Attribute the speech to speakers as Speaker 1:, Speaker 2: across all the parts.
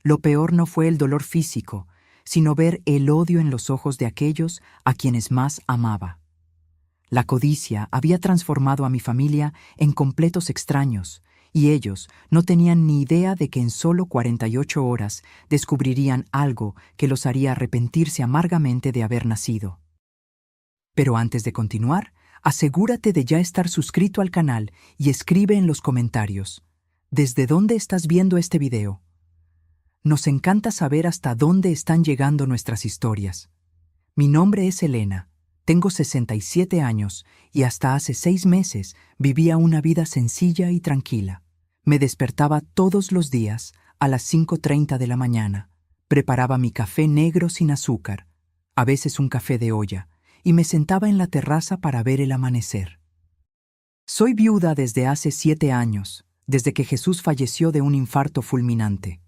Speaker 1: Lo peor no fue el dolor físico, sino ver el odio en los ojos de aquellos a quienes más amaba. La codicia había transformado a mi familia en completos extraños, y ellos no tenían ni idea de que en solo 48 horas descubrirían algo que los haría arrepentirse amargamente de haber nacido. Pero antes de continuar, asegúrate de ya estar suscrito al canal y escribe en los comentarios ¿desde dónde estás viendo este video? Nos encanta saber hasta dónde están llegando nuestras historias. Mi nombre es Elena, tengo 67 años y hasta hace 6 meses vivía una vida sencilla y tranquila. Me despertaba todos los días a las 5:30 de la mañana, preparaba mi café negro sin azúcar, a veces un café de olla, y me sentaba en la terraza para ver el amanecer. Soy viuda desde hace 7 años, desde que Jesús falleció de un infarto fulminante.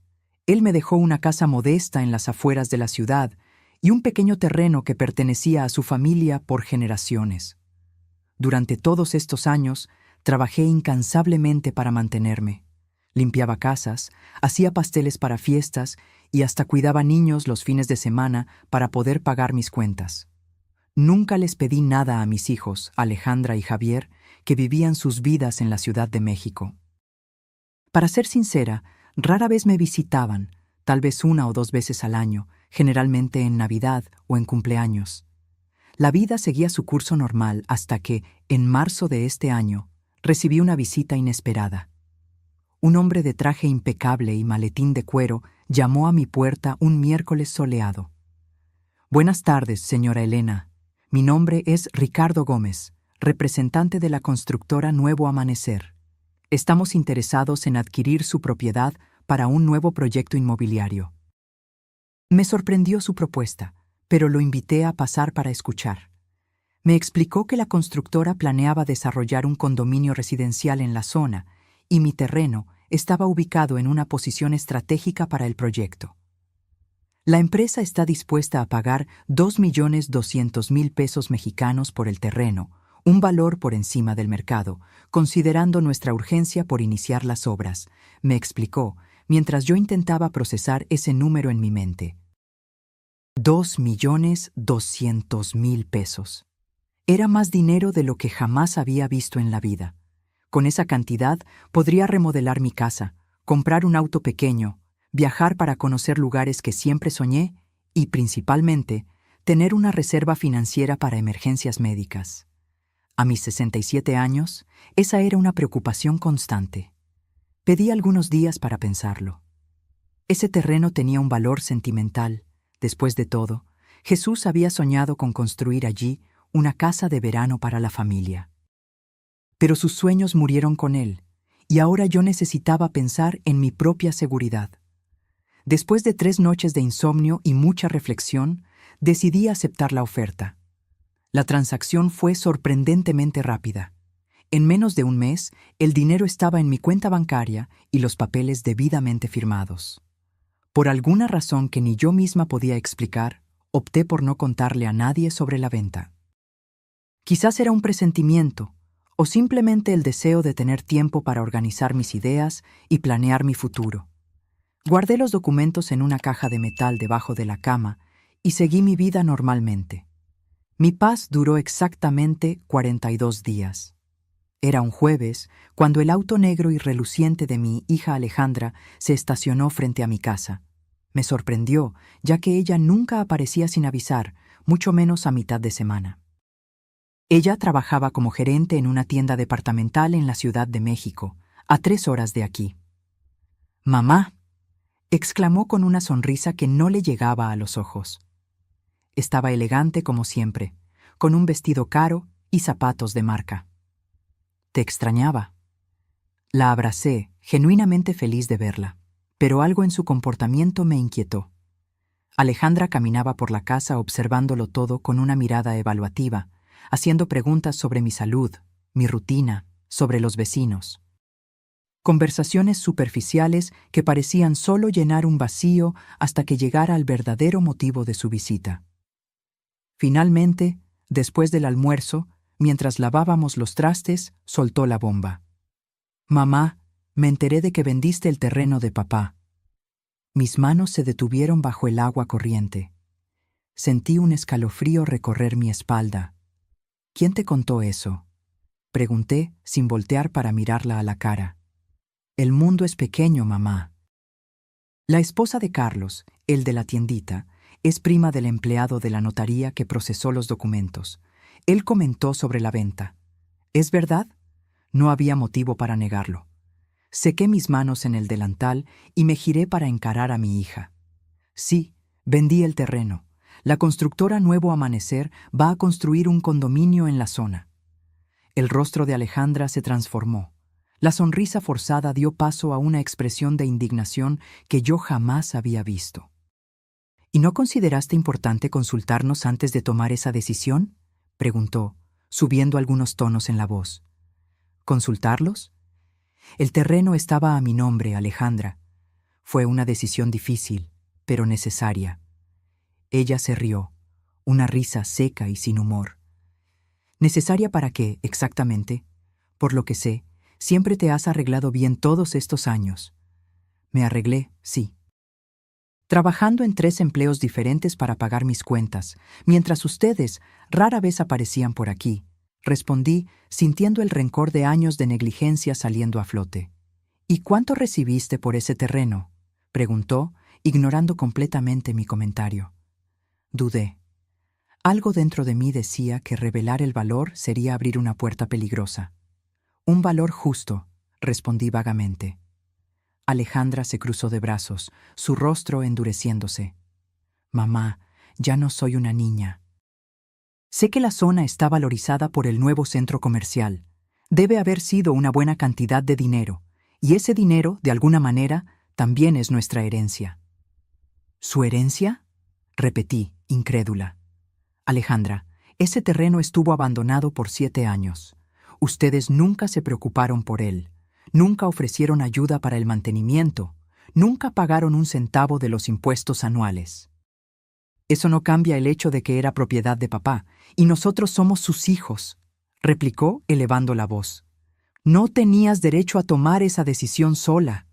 Speaker 1: Él me dejó una casa modesta en las afueras de la ciudad y un pequeño terreno que pertenecía a su familia por generaciones. Durante todos estos años, trabajé incansablemente para mantenerme. Limpiaba casas, hacía pasteles para fiestas y hasta cuidaba niños los fines de semana para poder pagar mis cuentas. Nunca les pedí nada a mis hijos, Alejandra y Javier, que vivían sus vidas en la Ciudad de México. Para ser sincera, rara vez me visitaban, tal vez 1 o 2 veces al año, generalmente en Navidad o en cumpleaños. La vida seguía su curso normal hasta que, en marzo de este año, recibí una visita inesperada. Un hombre de traje impecable y maletín de cuero llamó a mi puerta un miércoles soleado. «Buenas tardes, señora Elena. Mi nombre es Ricardo Gómez, representante de la constructora Nuevo Amanecer. Estamos interesados en adquirir su propiedad para un nuevo proyecto inmobiliario». Me sorprendió su propuesta, pero lo invité a pasar para escuchar. Me explicó que la constructora planeaba desarrollar un condominio residencial en la zona y mi terreno estaba ubicado en una posición estratégica para el proyecto. La empresa está dispuesta a pagar 2.200.000 pesos mexicanos por el terreno, un valor por encima del mercado, considerando nuestra urgencia por iniciar las obras, me explicó, mientras yo intentaba procesar ese número en mi mente. 2.200.000 pesos. Era más dinero de lo que jamás había visto en la vida. Con esa cantidad podría remodelar mi casa, comprar un auto pequeño, viajar para conocer lugares que siempre soñé y, principalmente, tener una reserva financiera para emergencias médicas. A mis 67 años, esa era una preocupación constante. Pedí algunos días para pensarlo. Ese terreno tenía un valor sentimental. Después de todo, Jesús había soñado con construir allí una casa de verano para la familia. Pero sus sueños murieron con él, y ahora yo necesitaba pensar en mi propia seguridad. Después de 3 noches de insomnio y mucha reflexión, decidí aceptar la oferta. La transacción fue sorprendentemente rápida. En menos de un mes, el dinero estaba en mi cuenta bancaria y los papeles debidamente firmados. Por alguna razón que ni yo misma podía explicar, opté por no contarle a nadie sobre la venta. Quizás era un presentimiento, o simplemente el deseo de tener tiempo para organizar mis ideas y planear mi futuro. Guardé los documentos en una caja de metal debajo de la cama y seguí mi vida normalmente. Mi paz duró exactamente 42 días. Era un jueves cuando el auto negro y reluciente de mi hija Alejandra se estacionó frente a mi casa. Me sorprendió, ya que ella nunca aparecía sin avisar, mucho menos a mitad de semana. Ella trabajaba como gerente en una tienda departamental en la Ciudad de México, a 3 horas de aquí. «Mamá», exclamó con una sonrisa que no le llegaba a los ojos. Estaba elegante como siempre, con un vestido caro y zapatos de marca. «Te extrañaba». La abracé, genuinamente feliz de verla, pero algo en su comportamiento me inquietó. Alejandra caminaba por la casa observándolo todo con una mirada evaluativa, haciendo preguntas sobre mi salud, mi rutina, sobre los vecinos. Conversaciones superficiales que parecían solo llenar un vacío hasta que llegara al verdadero motivo de su visita. Finalmente, después del almuerzo, mientras lavábamos los trastes, soltó la bomba. «Mamá, me enteré de que vendiste el terreno de papá». Mis manos se detuvieron bajo el agua corriente. Sentí un escalofrío recorrer mi espalda. ¿Quién te contó eso?, pregunté sin voltear para mirarla a la cara. El mundo es pequeño, mamá. La esposa de Carlos, el de la tiendita, es prima del empleado de la notaría que procesó los documentos. Él comentó sobre la venta. ¿Es verdad? No había motivo para negarlo. Sequé mis manos en el delantal y me giré para encarar a mi hija. Sí, vendí el terreno. La constructora Nuevo Amanecer va a construir un condominio en la zona. El rostro de Alejandra se transformó. La sonrisa forzada dio paso a una expresión de indignación que yo jamás había visto. ¿Y no consideraste importante consultarnos antes de tomar esa decisión?, preguntó, subiendo algunos tonos en la voz. ¿Consultarlos? El terreno estaba a mi nombre, Alejandra. Fue una decisión difícil, pero necesaria. Ella se rió, una risa seca y sin humor. ¿Necesaria para qué, exactamente? Por lo que sé, siempre te has arreglado bien todos estos años. Me arreglé, sí. Trabajando en 3 empleos diferentes para pagar mis cuentas, mientras ustedes rara vez aparecían por aquí, respondí, sintiendo el rencor de años de negligencia saliendo a flote. ¿Y cuánto recibiste por ese terreno?, preguntó, ignorando completamente mi comentario. Dudé. Algo dentro de mí decía que revelar el valor sería abrir una puerta peligrosa. Un valor justo, respondí vagamente. Alejandra se cruzó de brazos, su rostro endureciéndose. Mamá, ya no soy una niña. Sé que la zona está valorizada por el nuevo centro comercial. Debe haber sido una buena cantidad de dinero, y ese dinero, de alguna manera, también es nuestra herencia. ¿Su herencia?, repetí, incrédula. Alejandra, ese terreno estuvo abandonado por 7 años. Ustedes nunca se preocuparon por él. Nunca ofrecieron ayuda para el mantenimiento. Nunca pagaron un centavo de los impuestos anuales. Eso no cambia el hecho de que era propiedad de papá, y nosotros somos sus hijos, replicó elevando la voz. No tenías derecho a tomar esa decisión sola.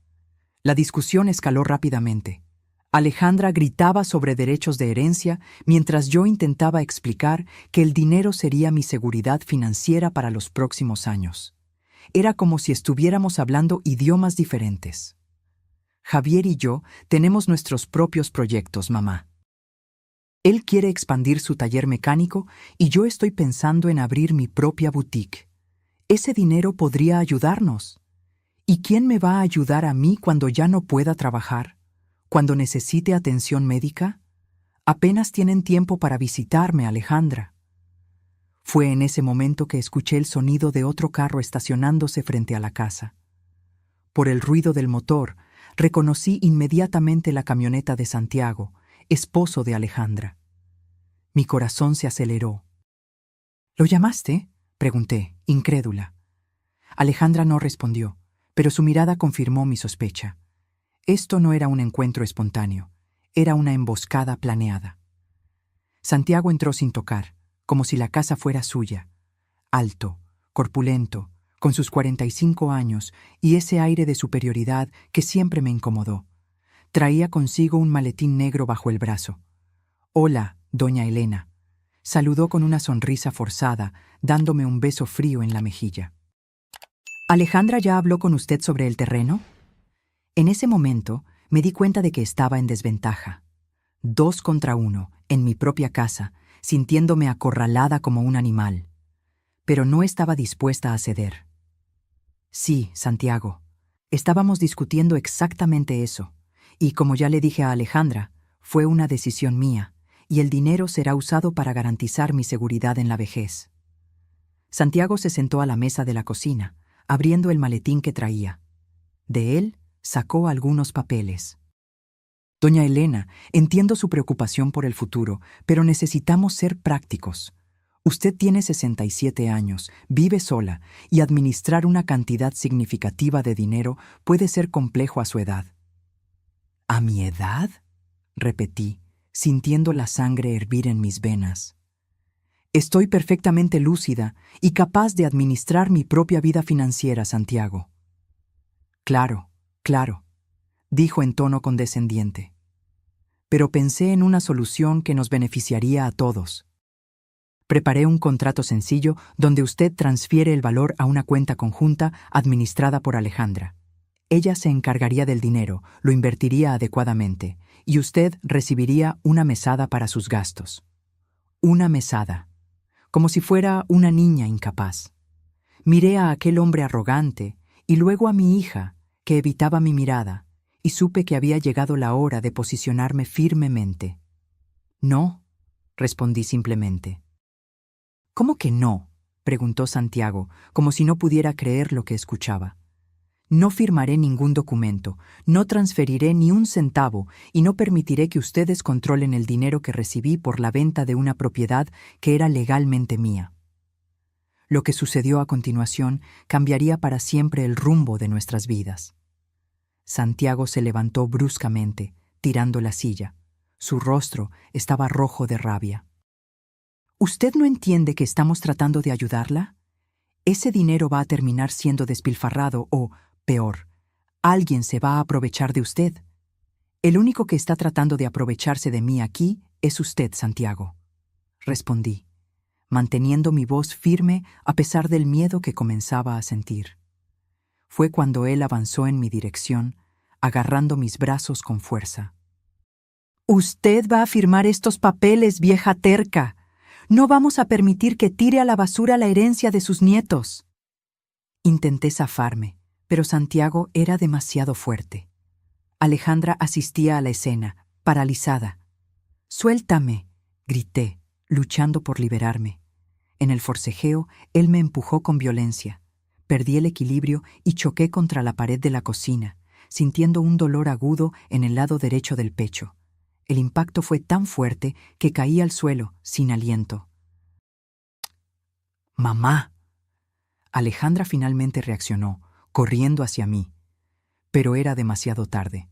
Speaker 1: La discusión escaló rápidamente. Alejandra gritaba sobre derechos de herencia mientras yo intentaba explicar que el dinero sería mi seguridad financiera para los próximos años. Era como si estuviéramos hablando idiomas diferentes. Javier y yo tenemos nuestros propios proyectos, mamá. Él quiere expandir su taller mecánico y yo estoy pensando en abrir mi propia boutique. Ese dinero podría ayudarnos. ¿Y quién me va a ayudar a mí cuando ya no pueda trabajar? ¿Cuando necesite atención médica? Apenas tienen tiempo para visitarme, Alejandra. Fue en ese momento que escuché el sonido de otro carro estacionándose frente a la casa. Por el ruido del motor, reconocí inmediatamente la camioneta de Santiago, esposo de Alejandra. Mi corazón se aceleró. ¿Lo llamaste?, pregunté, incrédula. Alejandra no respondió, pero su mirada confirmó mi sospecha. Esto no era un encuentro espontáneo, era una emboscada planeada. Santiago entró sin tocar, como si la casa fuera suya. Alto, corpulento, con sus 45 años y ese aire de superioridad que siempre me incomodó. Traía consigo un maletín negro bajo el brazo. «Hola, doña Elena», saludó con una sonrisa forzada, dándome un beso frío en la mejilla. «¿Alejandra ya habló con usted sobre el terreno?» En ese momento me di cuenta de que estaba en desventaja. 2 contra 1, en mi propia casa, sintiéndome acorralada como un animal. Pero no estaba dispuesta a ceder. Sí, Santiago, estábamos discutiendo exactamente eso, y como ya le dije a Alejandra, fue una decisión mía, y el dinero será usado para garantizar mi seguridad en la vejez. Santiago se sentó a la mesa de la cocina, abriendo el maletín que traía. De él sacó algunos papeles. «Doña Elena, entiendo su preocupación por el futuro, pero necesitamos ser prácticos. Usted tiene 67 años, vive sola, y administrar una cantidad significativa de dinero puede ser complejo a su edad». «¿A mi edad?», repetí, sintiendo la sangre hervir en mis venas. «Estoy perfectamente lúcida y capaz de administrar mi propia vida financiera, Santiago». Claro. dijo en tono condescendiente. Pero pensé en una solución que nos beneficiaría a todos. Preparé un contrato sencillo donde usted transfiere el valor a una cuenta conjunta administrada por Alejandra. Ella se encargaría del dinero, lo invertiría adecuadamente, y usted recibiría una mesada para sus gastos. Una mesada, como si fuera una niña incapaz. Miré a aquel hombre arrogante y luego a mi hija, que evitaba mi mirada, y supe que había llegado la hora de posicionarme firmemente. No, respondí simplemente. ¿Cómo que no?, preguntó Santiago, como si no pudiera creer lo que escuchaba. No firmaré ningún documento, no transferiré ni un centavo y no permitiré que ustedes controlen el dinero que recibí por la venta de una propiedad que era legalmente mía. Lo que sucedió a continuación cambiaría para siempre el rumbo de nuestras vidas. Santiago se levantó bruscamente, tirando la silla. Su rostro estaba rojo de rabia. ¿Usted no entiende que estamos tratando de ayudarla? Ese dinero va a terminar siendo despilfarrado o, peor, alguien se va a aprovechar de usted. El único que está tratando de aprovecharse de mí aquí es usted, Santiago. Respondí, manteniendo mi voz firme a pesar del miedo que comenzaba a sentir. Fue cuando él avanzó en mi dirección, agarrando mis brazos con fuerza. «Usted va a firmar estos papeles, vieja terca. No vamos a permitir que tire a la basura la herencia de sus nietos». Intenté zafarme, pero Santiago era demasiado fuerte. Alejandra asistía a la escena, paralizada. «Suéltame», grité, luchando por liberarme. En el forcejeo, él me empujó con violencia. Perdí el equilibrio y choqué contra la pared de la cocina, sintiendo un dolor agudo en el lado derecho del pecho. El impacto fue tan fuerte que caí al suelo, sin aliento. «¡Mamá!». Alejandra finalmente reaccionó, corriendo hacia mí. Pero era demasiado tarde.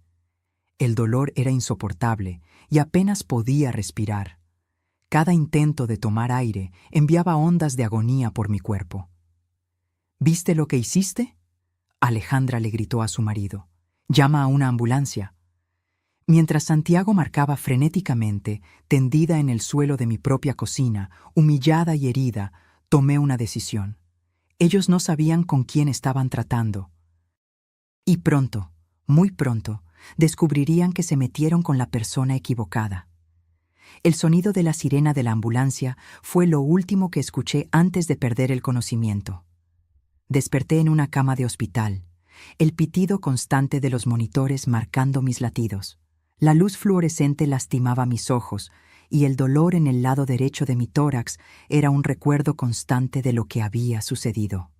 Speaker 1: El dolor era insoportable y apenas podía respirar. Cada intento de tomar aire enviaba ondas de agonía por mi cuerpo. «¿Viste lo que hiciste?», Alejandra le gritó a su marido. «Llama a una ambulancia». Mientras Santiago marcaba frenéticamente, tendida en el suelo de mi propia cocina, humillada y herida, tomé una decisión. Ellos no sabían con quién estaban tratando. Y pronto, muy pronto, descubrirían que se metieron con la persona equivocada. El sonido de la sirena de la ambulancia fue lo último que escuché antes de perder el conocimiento. Desperté en una cama de hospital, el pitido constante de los monitores marcando mis latidos. La luz fluorescente lastimaba mis ojos y el dolor en el lado derecho de mi tórax era un recuerdo constante de lo que había sucedido.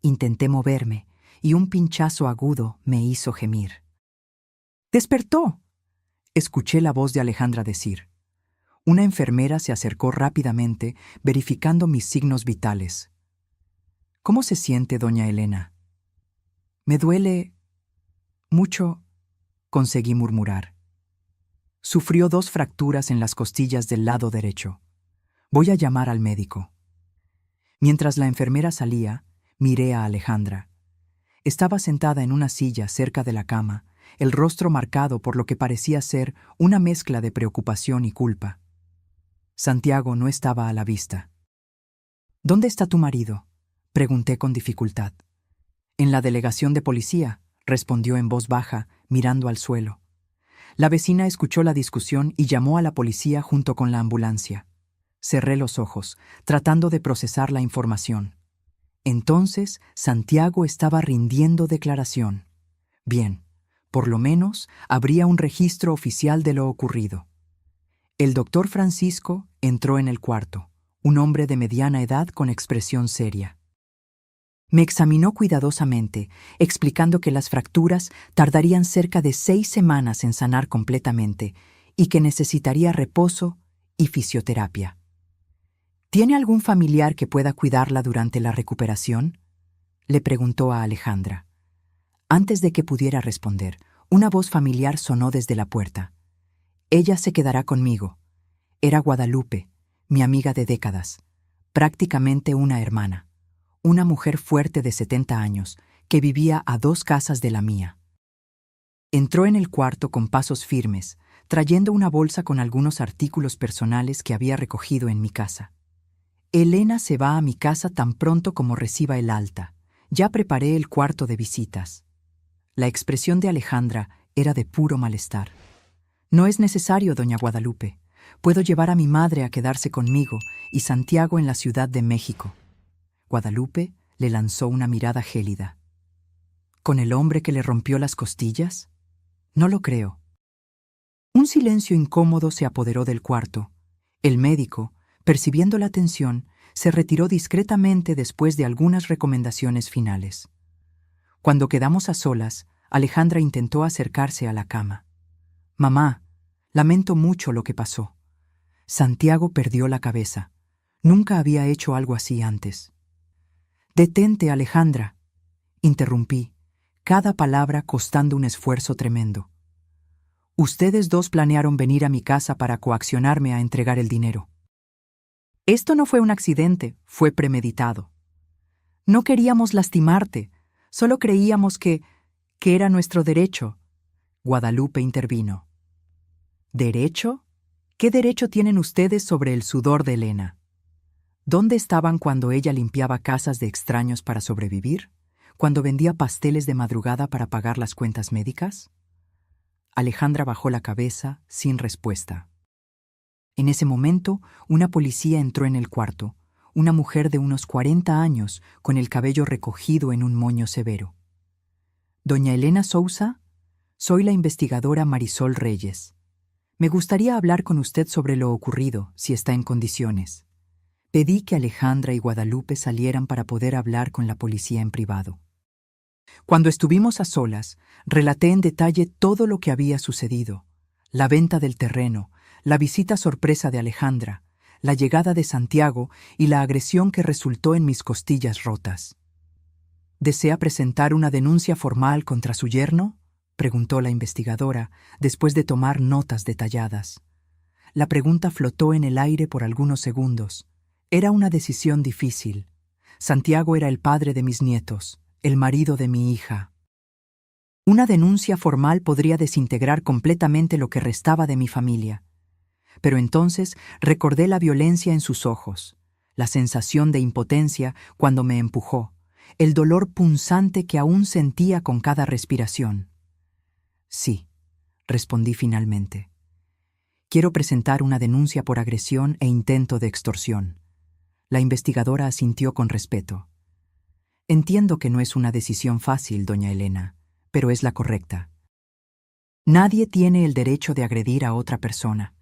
Speaker 1: Intenté moverme y un pinchazo agudo me hizo gemir. «¡Despertó!», escuché la voz de Alejandra decir. Una enfermera se acercó rápidamente, verificando mis signos vitales. «¿Cómo se siente, doña Elena?». «Me duele mucho», conseguí murmurar. «Sufrió 2 fracturas en las costillas del lado derecho. Voy a llamar al médico». Mientras la enfermera salía, miré a Alejandra. Estaba sentada en una silla cerca de la cama, el rostro marcado por lo que parecía ser una mezcla de preocupación y culpa. Santiago no estaba a la vista. «¿Dónde está tu marido?», pregunté con dificultad. «En la delegación de policía», respondió en voz baja, mirando al suelo. La vecina escuchó la discusión y llamó a la policía junto con la ambulancia. Cerré los ojos, tratando de procesar la información. Entonces, Santiago estaba rindiendo declaración. Bien, por lo menos habría un registro oficial de lo ocurrido. El doctor Francisco entró en el cuarto, un hombre de mediana edad con expresión seria. Me examinó cuidadosamente, explicando que las fracturas tardarían cerca de 6 semanas en sanar completamente y que necesitaría reposo y fisioterapia. ¿Tiene algún familiar que pueda cuidarla durante la recuperación?, le preguntó a Alejandra. Antes de que pudiera responder, una voz familiar sonó desde la puerta. «Ella se quedará conmigo». Era Guadalupe, mi amiga de décadas, prácticamente una hermana. Una mujer fuerte de 70 años, que vivía a 2 casas de la mía. Entró en el cuarto con pasos firmes, trayendo una bolsa con algunos artículos personales que había recogido en mi casa. Elena se va a mi casa tan pronto como reciba el alta. Ya preparé el cuarto de visitas. La expresión de Alejandra era de puro malestar. No es necesario, doña Guadalupe. Puedo llevar a mi madre a quedarse conmigo y Santiago en la Ciudad de México. Guadalupe le lanzó una mirada gélida. ¿Con el hombre que le rompió las costillas? No lo creo. Un silencio incómodo se apoderó del cuarto. El médico, percibiendo la tensión, se retiró discretamente después de algunas recomendaciones finales. Cuando quedamos a solas, Alejandra intentó acercarse a la cama. «Mamá, lamento mucho lo que pasó. Santiago perdió la cabeza. Nunca había hecho algo así antes». «Detente, Alejandra», interrumpí, cada palabra costando un esfuerzo tremendo. «Ustedes dos planearon venir a mi casa para coaccionarme a entregar el dinero. Esto no fue un accidente, fue premeditado. No queríamos lastimarte, solo creíamos que era nuestro derecho». Guadalupe intervino. ¿Derecho? ¿Qué derecho tienen ustedes sobre el sudor de Elena? ¿Dónde estaban cuando ella limpiaba casas de extraños para sobrevivir? ¿Cuando vendía pasteles de madrugada para pagar las cuentas médicas? Alejandra bajó la cabeza sin respuesta. En ese momento, una policía entró en el cuarto, una mujer de unos 40 años con el cabello recogido en un moño severo. «Doña Elena Sousa, soy la investigadora Marisol Reyes. Me gustaría hablar con usted sobre lo ocurrido, si está en condiciones». Pedí que Alejandra y Guadalupe salieran para poder hablar con la policía en privado. Cuando estuvimos a solas, relaté en detalle todo lo que había sucedido: la venta del terreno, la visita sorpresa de Alejandra, la llegada de Santiago y la agresión que resultó en mis costillas rotas. «¿Desea presentar una denuncia formal contra su yerno?», preguntó la investigadora, después de tomar notas detalladas. La pregunta flotó en el aire por algunos segundos. Era una decisión difícil. Santiago era el padre de mis nietos, el marido de mi hija. Una denuncia formal podría desintegrar completamente lo que restaba de mi familia. Pero entonces recordé la violencia en sus ojos, la sensación de impotencia cuando me empujó, el dolor punzante que aún sentía con cada respiración. «Sí», respondí finalmente. «Quiero presentar una denuncia por agresión e intento de extorsión». La investigadora asintió con respeto. «Entiendo que no es una decisión fácil, doña Elena, pero es la correcta. Nadie tiene el derecho de agredir a otra persona,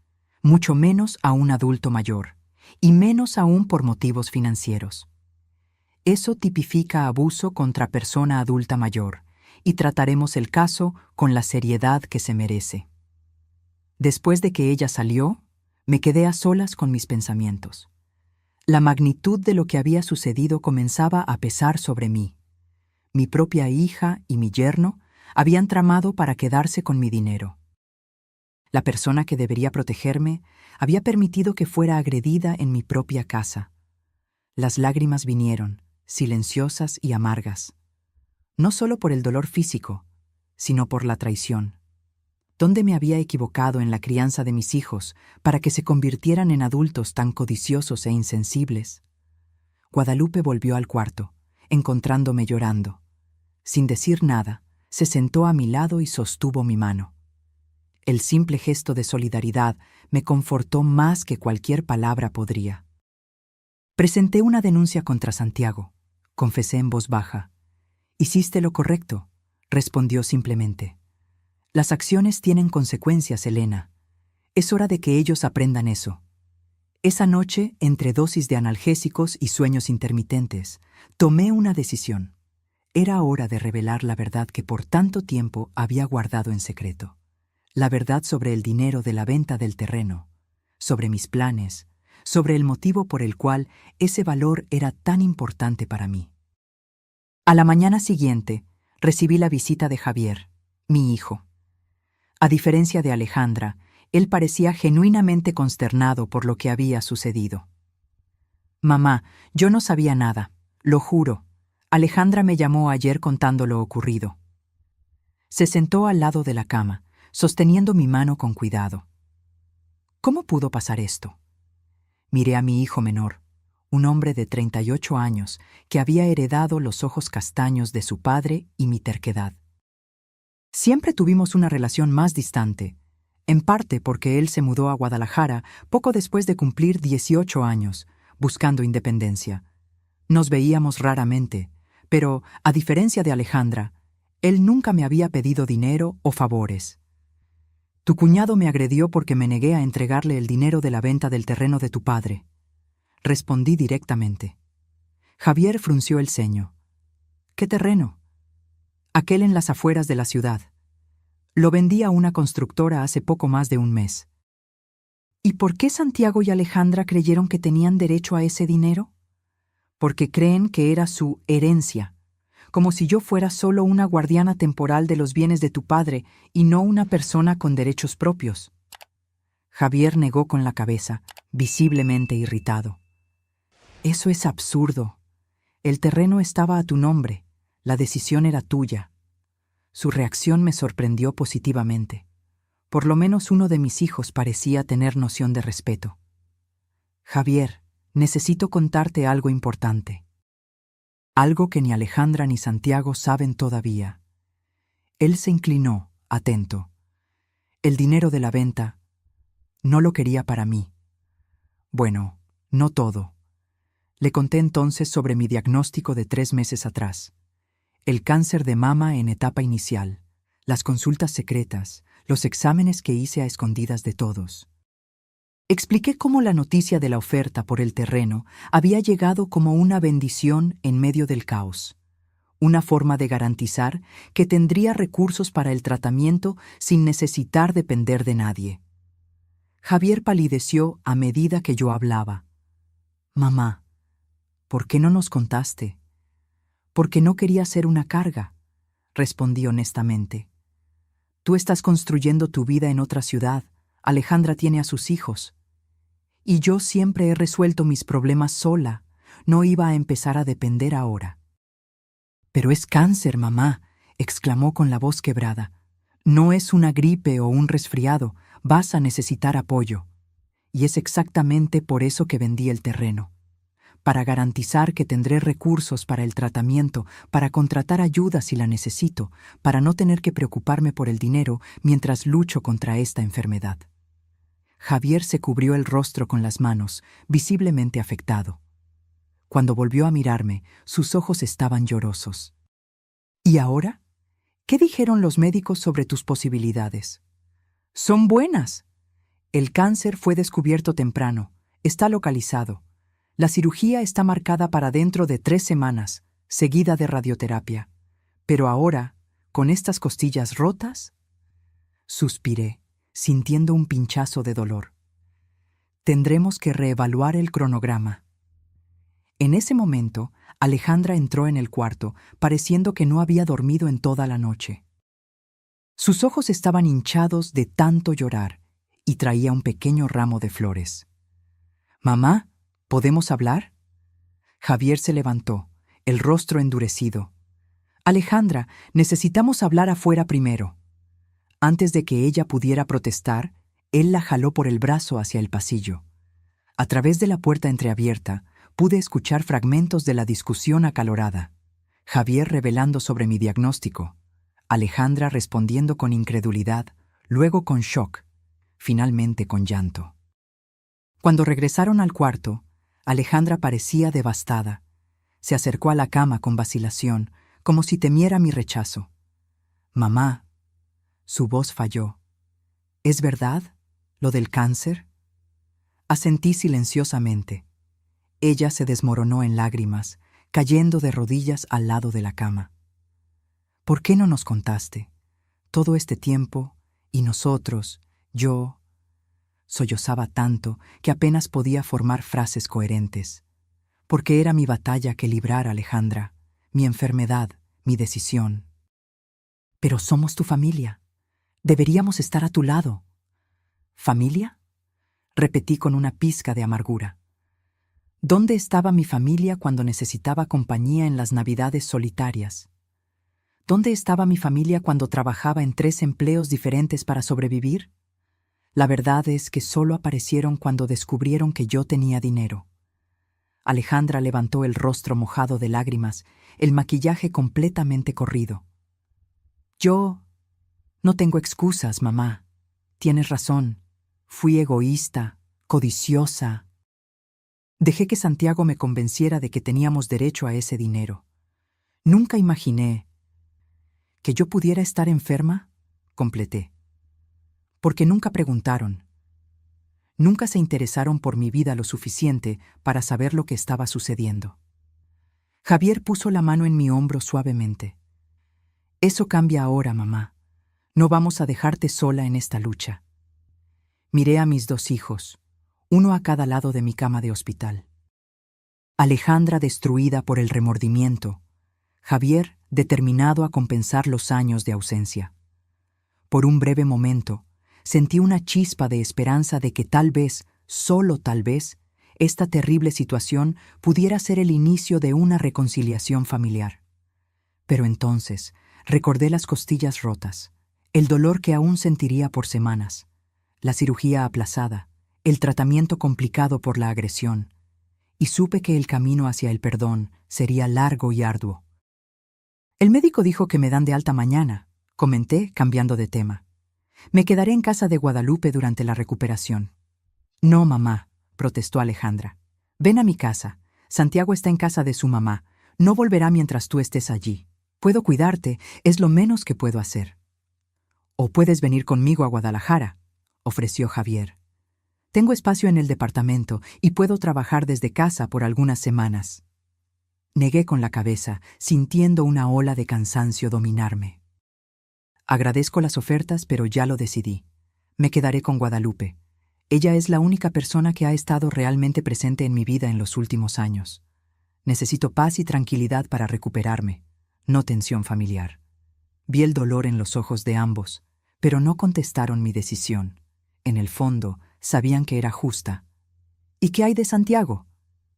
Speaker 1: mucho menos a un adulto mayor, y menos aún por motivos financieros. Eso tipifica abuso contra persona adulta mayor, y trataremos el caso con la seriedad que se merece». Después de que ella salió, me quedé a solas con mis pensamientos. La magnitud de lo que había sucedido comenzaba a pesar sobre mí. Mi propia hija y mi yerno habían tramado para quedarse con mi dinero. La persona que debería protegerme había permitido que fuera agredida en mi propia casa. Las lágrimas vinieron, silenciosas y amargas, no solo por el dolor físico, sino por la traición. ¿Dónde me había equivocado en la crianza de mis hijos para que se convirtieran en adultos tan codiciosos e insensibles? Guadalupe volvió al cuarto, encontrándome llorando. Sin decir nada, se sentó a mi lado y sostuvo mi mano. El simple gesto de solidaridad me confortó más que cualquier palabra podría. «Presenté una denuncia contra Santiago», confesé en voz baja. «Hiciste lo correcto», respondió simplemente. «Las acciones tienen consecuencias, Elena. Es hora de que ellos aprendan eso». Esa noche, entre dosis de analgésicos y sueños intermitentes, tomé una decisión. Era hora de revelar la verdad que por tanto tiempo había guardado en secreto. La verdad sobre el dinero de la venta del terreno, sobre mis planes, sobre el motivo por el cual ese valor era tan importante para mí. A la mañana siguiente, recibí la visita de Javier, mi hijo. A diferencia de Alejandra, él parecía genuinamente consternado por lo que había sucedido. «Mamá, yo no sabía nada, lo juro. Alejandra me llamó ayer contando lo ocurrido». Se sentó al lado de la cama, sosteniendo mi mano con cuidado. ¿Cómo pudo pasar esto? Miré a mi hijo menor, un hombre de 38 años que había heredado los ojos castaños de su padre y mi terquedad. Siempre tuvimos una relación más distante, en parte porque él se mudó a Guadalajara poco después de cumplir 18 años, buscando independencia. Nos veíamos raramente, pero, a diferencia de Alejandra, él nunca me había pedido dinero o favores. Tu cuñado me agredió porque me negué a entregarle el dinero de la venta del terreno de tu padre. Respondí directamente. Javier frunció el ceño. ¿Qué terreno? Aquel en las afueras de la ciudad. Lo vendí a una constructora hace poco más de un mes. ¿Y por qué Santiago y Alejandra creyeron que tenían derecho a ese dinero? Porque creen que era su herencia, como si yo fuera solo una guardiana temporal de los bienes de tu padre y no una persona con derechos propios. Javier negó con la cabeza, visiblemente irritado. Eso es absurdo. El terreno estaba a tu nombre, la decisión era tuya. Su reacción me sorprendió positivamente. Por lo menos uno de mis hijos parecía tener noción de respeto. Javier, necesito contarte algo importante. Algo que ni Alejandra ni Santiago saben todavía. Él se inclinó, atento. El dinero de la venta no lo quería para mí. Bueno, no todo. Le conté entonces sobre mi diagnóstico de 3 meses atrás. El cáncer de mama en etapa inicial, las consultas secretas, los exámenes que hice a escondidas de todos. Expliqué cómo la noticia de la oferta por el terreno había llegado como una bendición en medio del caos, una forma de garantizar que tendría recursos para el tratamiento sin necesitar depender de nadie. Javier palideció a medida que yo hablaba. Mamá, ¿por qué no nos contaste? Porque no quería ser una carga, respondí honestamente. Tú estás construyendo tu vida en otra ciudad, Alejandra tiene a sus hijos. Y yo siempre he resuelto mis problemas sola, no iba a empezar a depender ahora. Pero es cáncer, mamá, exclamó con la voz quebrada. No es una gripe o un resfriado, vas a necesitar apoyo. Y es exactamente por eso que vendí el terreno. Para garantizar que tendré recursos para el tratamiento, para contratar ayuda si la necesito, para no tener que preocuparme por el dinero mientras lucho contra esta enfermedad. Javier se cubrió el rostro con las manos, visiblemente afectado. Cuando volvió a mirarme, sus ojos estaban llorosos. ¿Y ahora? ¿Qué dijeron los médicos sobre tus posibilidades? Son buenas. El cáncer fue descubierto temprano, está localizado. La cirugía está marcada para dentro de 3 semanas, seguida de radioterapia. Pero ahora, con estas costillas rotas, suspiré, sintiendo un pinchazo de dolor. Tendremos que reevaluar el cronograma. En ese momento, Alejandra entró en el cuarto, pareciendo que no había dormido en toda la noche. Sus ojos estaban hinchados de tanto llorar y traía un pequeño ramo de flores. «Mamá, ¿podemos hablar?» Javier se levantó, el rostro endurecido. «Alejandra, necesitamos hablar afuera primero». Antes de que ella pudiera protestar, él la jaló por el brazo hacia el pasillo. A través de la puerta entreabierta, pude escuchar fragmentos de la discusión acalorada. Javier revelando sobre mi diagnóstico, Alejandra respondiendo con incredulidad, luego con shock, finalmente con llanto. Cuando regresaron al cuarto, Alejandra parecía devastada. Se acercó a la cama con vacilación, como si temiera mi rechazo. «Mamá», su voz falló. «¿Es verdad lo del cáncer?» Asentí silenciosamente. Ella se desmoronó en lágrimas, cayendo de rodillas al lado de la cama. «¿Por qué no nos contaste? Todo este tiempo, y nosotros, yo...» Sollozaba tanto que apenas podía formar frases coherentes. Porque era mi batalla que librar, Alejandra, mi enfermedad, mi decisión. «Pero somos tu familia. Deberíamos estar a tu lado». «¿Familia?», repetí con una pizca de amargura. ¿Dónde estaba mi familia cuando necesitaba compañía en las navidades solitarias? ¿Dónde estaba mi familia cuando trabajaba en 3 empleos diferentes para sobrevivir? La verdad es que solo aparecieron cuando descubrieron que yo tenía dinero. Alejandra levantó el rostro mojado de lágrimas, el maquillaje completamente corrido. Yo no tengo excusas, mamá. Tienes razón. Fui egoísta, codiciosa. Dejé que Santiago me convenciera de que teníamos derecho a ese dinero. Nunca imaginé que yo pudiera estar enferma, completé. Porque nunca preguntaron. Nunca se interesaron por mi vida lo suficiente para saber lo que estaba sucediendo. Javier puso la mano en mi hombro suavemente. Eso cambia ahora, mamá. No vamos a dejarte sola en esta lucha. Miré a mis 2 hijos, uno a cada lado de mi cama de hospital. Alejandra destruida por el remordimiento, Javier determinado a compensar los años de ausencia. Por un breve momento, sentí una chispa de esperanza de que tal vez, solo tal vez, esta terrible situación pudiera ser el inicio de una reconciliación familiar. Pero entonces recordé las costillas rotas, el dolor que aún sentiría por semanas, la cirugía aplazada, el tratamiento complicado por la agresión, y supe que el camino hacia el perdón sería largo y arduo. El médico dijo que me dan de alta mañana, comenté, cambiando de tema. Me quedaré en casa de Guadalupe durante la recuperación. No, mamá, protestó Alejandra. Ven a mi casa. Santiago está en casa de su mamá. No volverá mientras tú estés allí. Puedo cuidarte, es lo menos que puedo hacer. O puedes venir conmigo a Guadalajara, ofreció Javier. Tengo espacio en el departamento y puedo trabajar desde casa por algunas semanas. Negué con la cabeza, sintiendo una ola de cansancio dominarme. Agradezco las ofertas, pero ya lo decidí. Me quedaré con Guadalupe. Ella es la única persona que ha estado realmente presente en mi vida en los últimos años. Necesito paz y tranquilidad para recuperarme, no tensión familiar. Vi el dolor en los ojos de ambos, pero no contestaron mi decisión. En el fondo, sabían que era justa. ¿Y qué hay de Santiago?,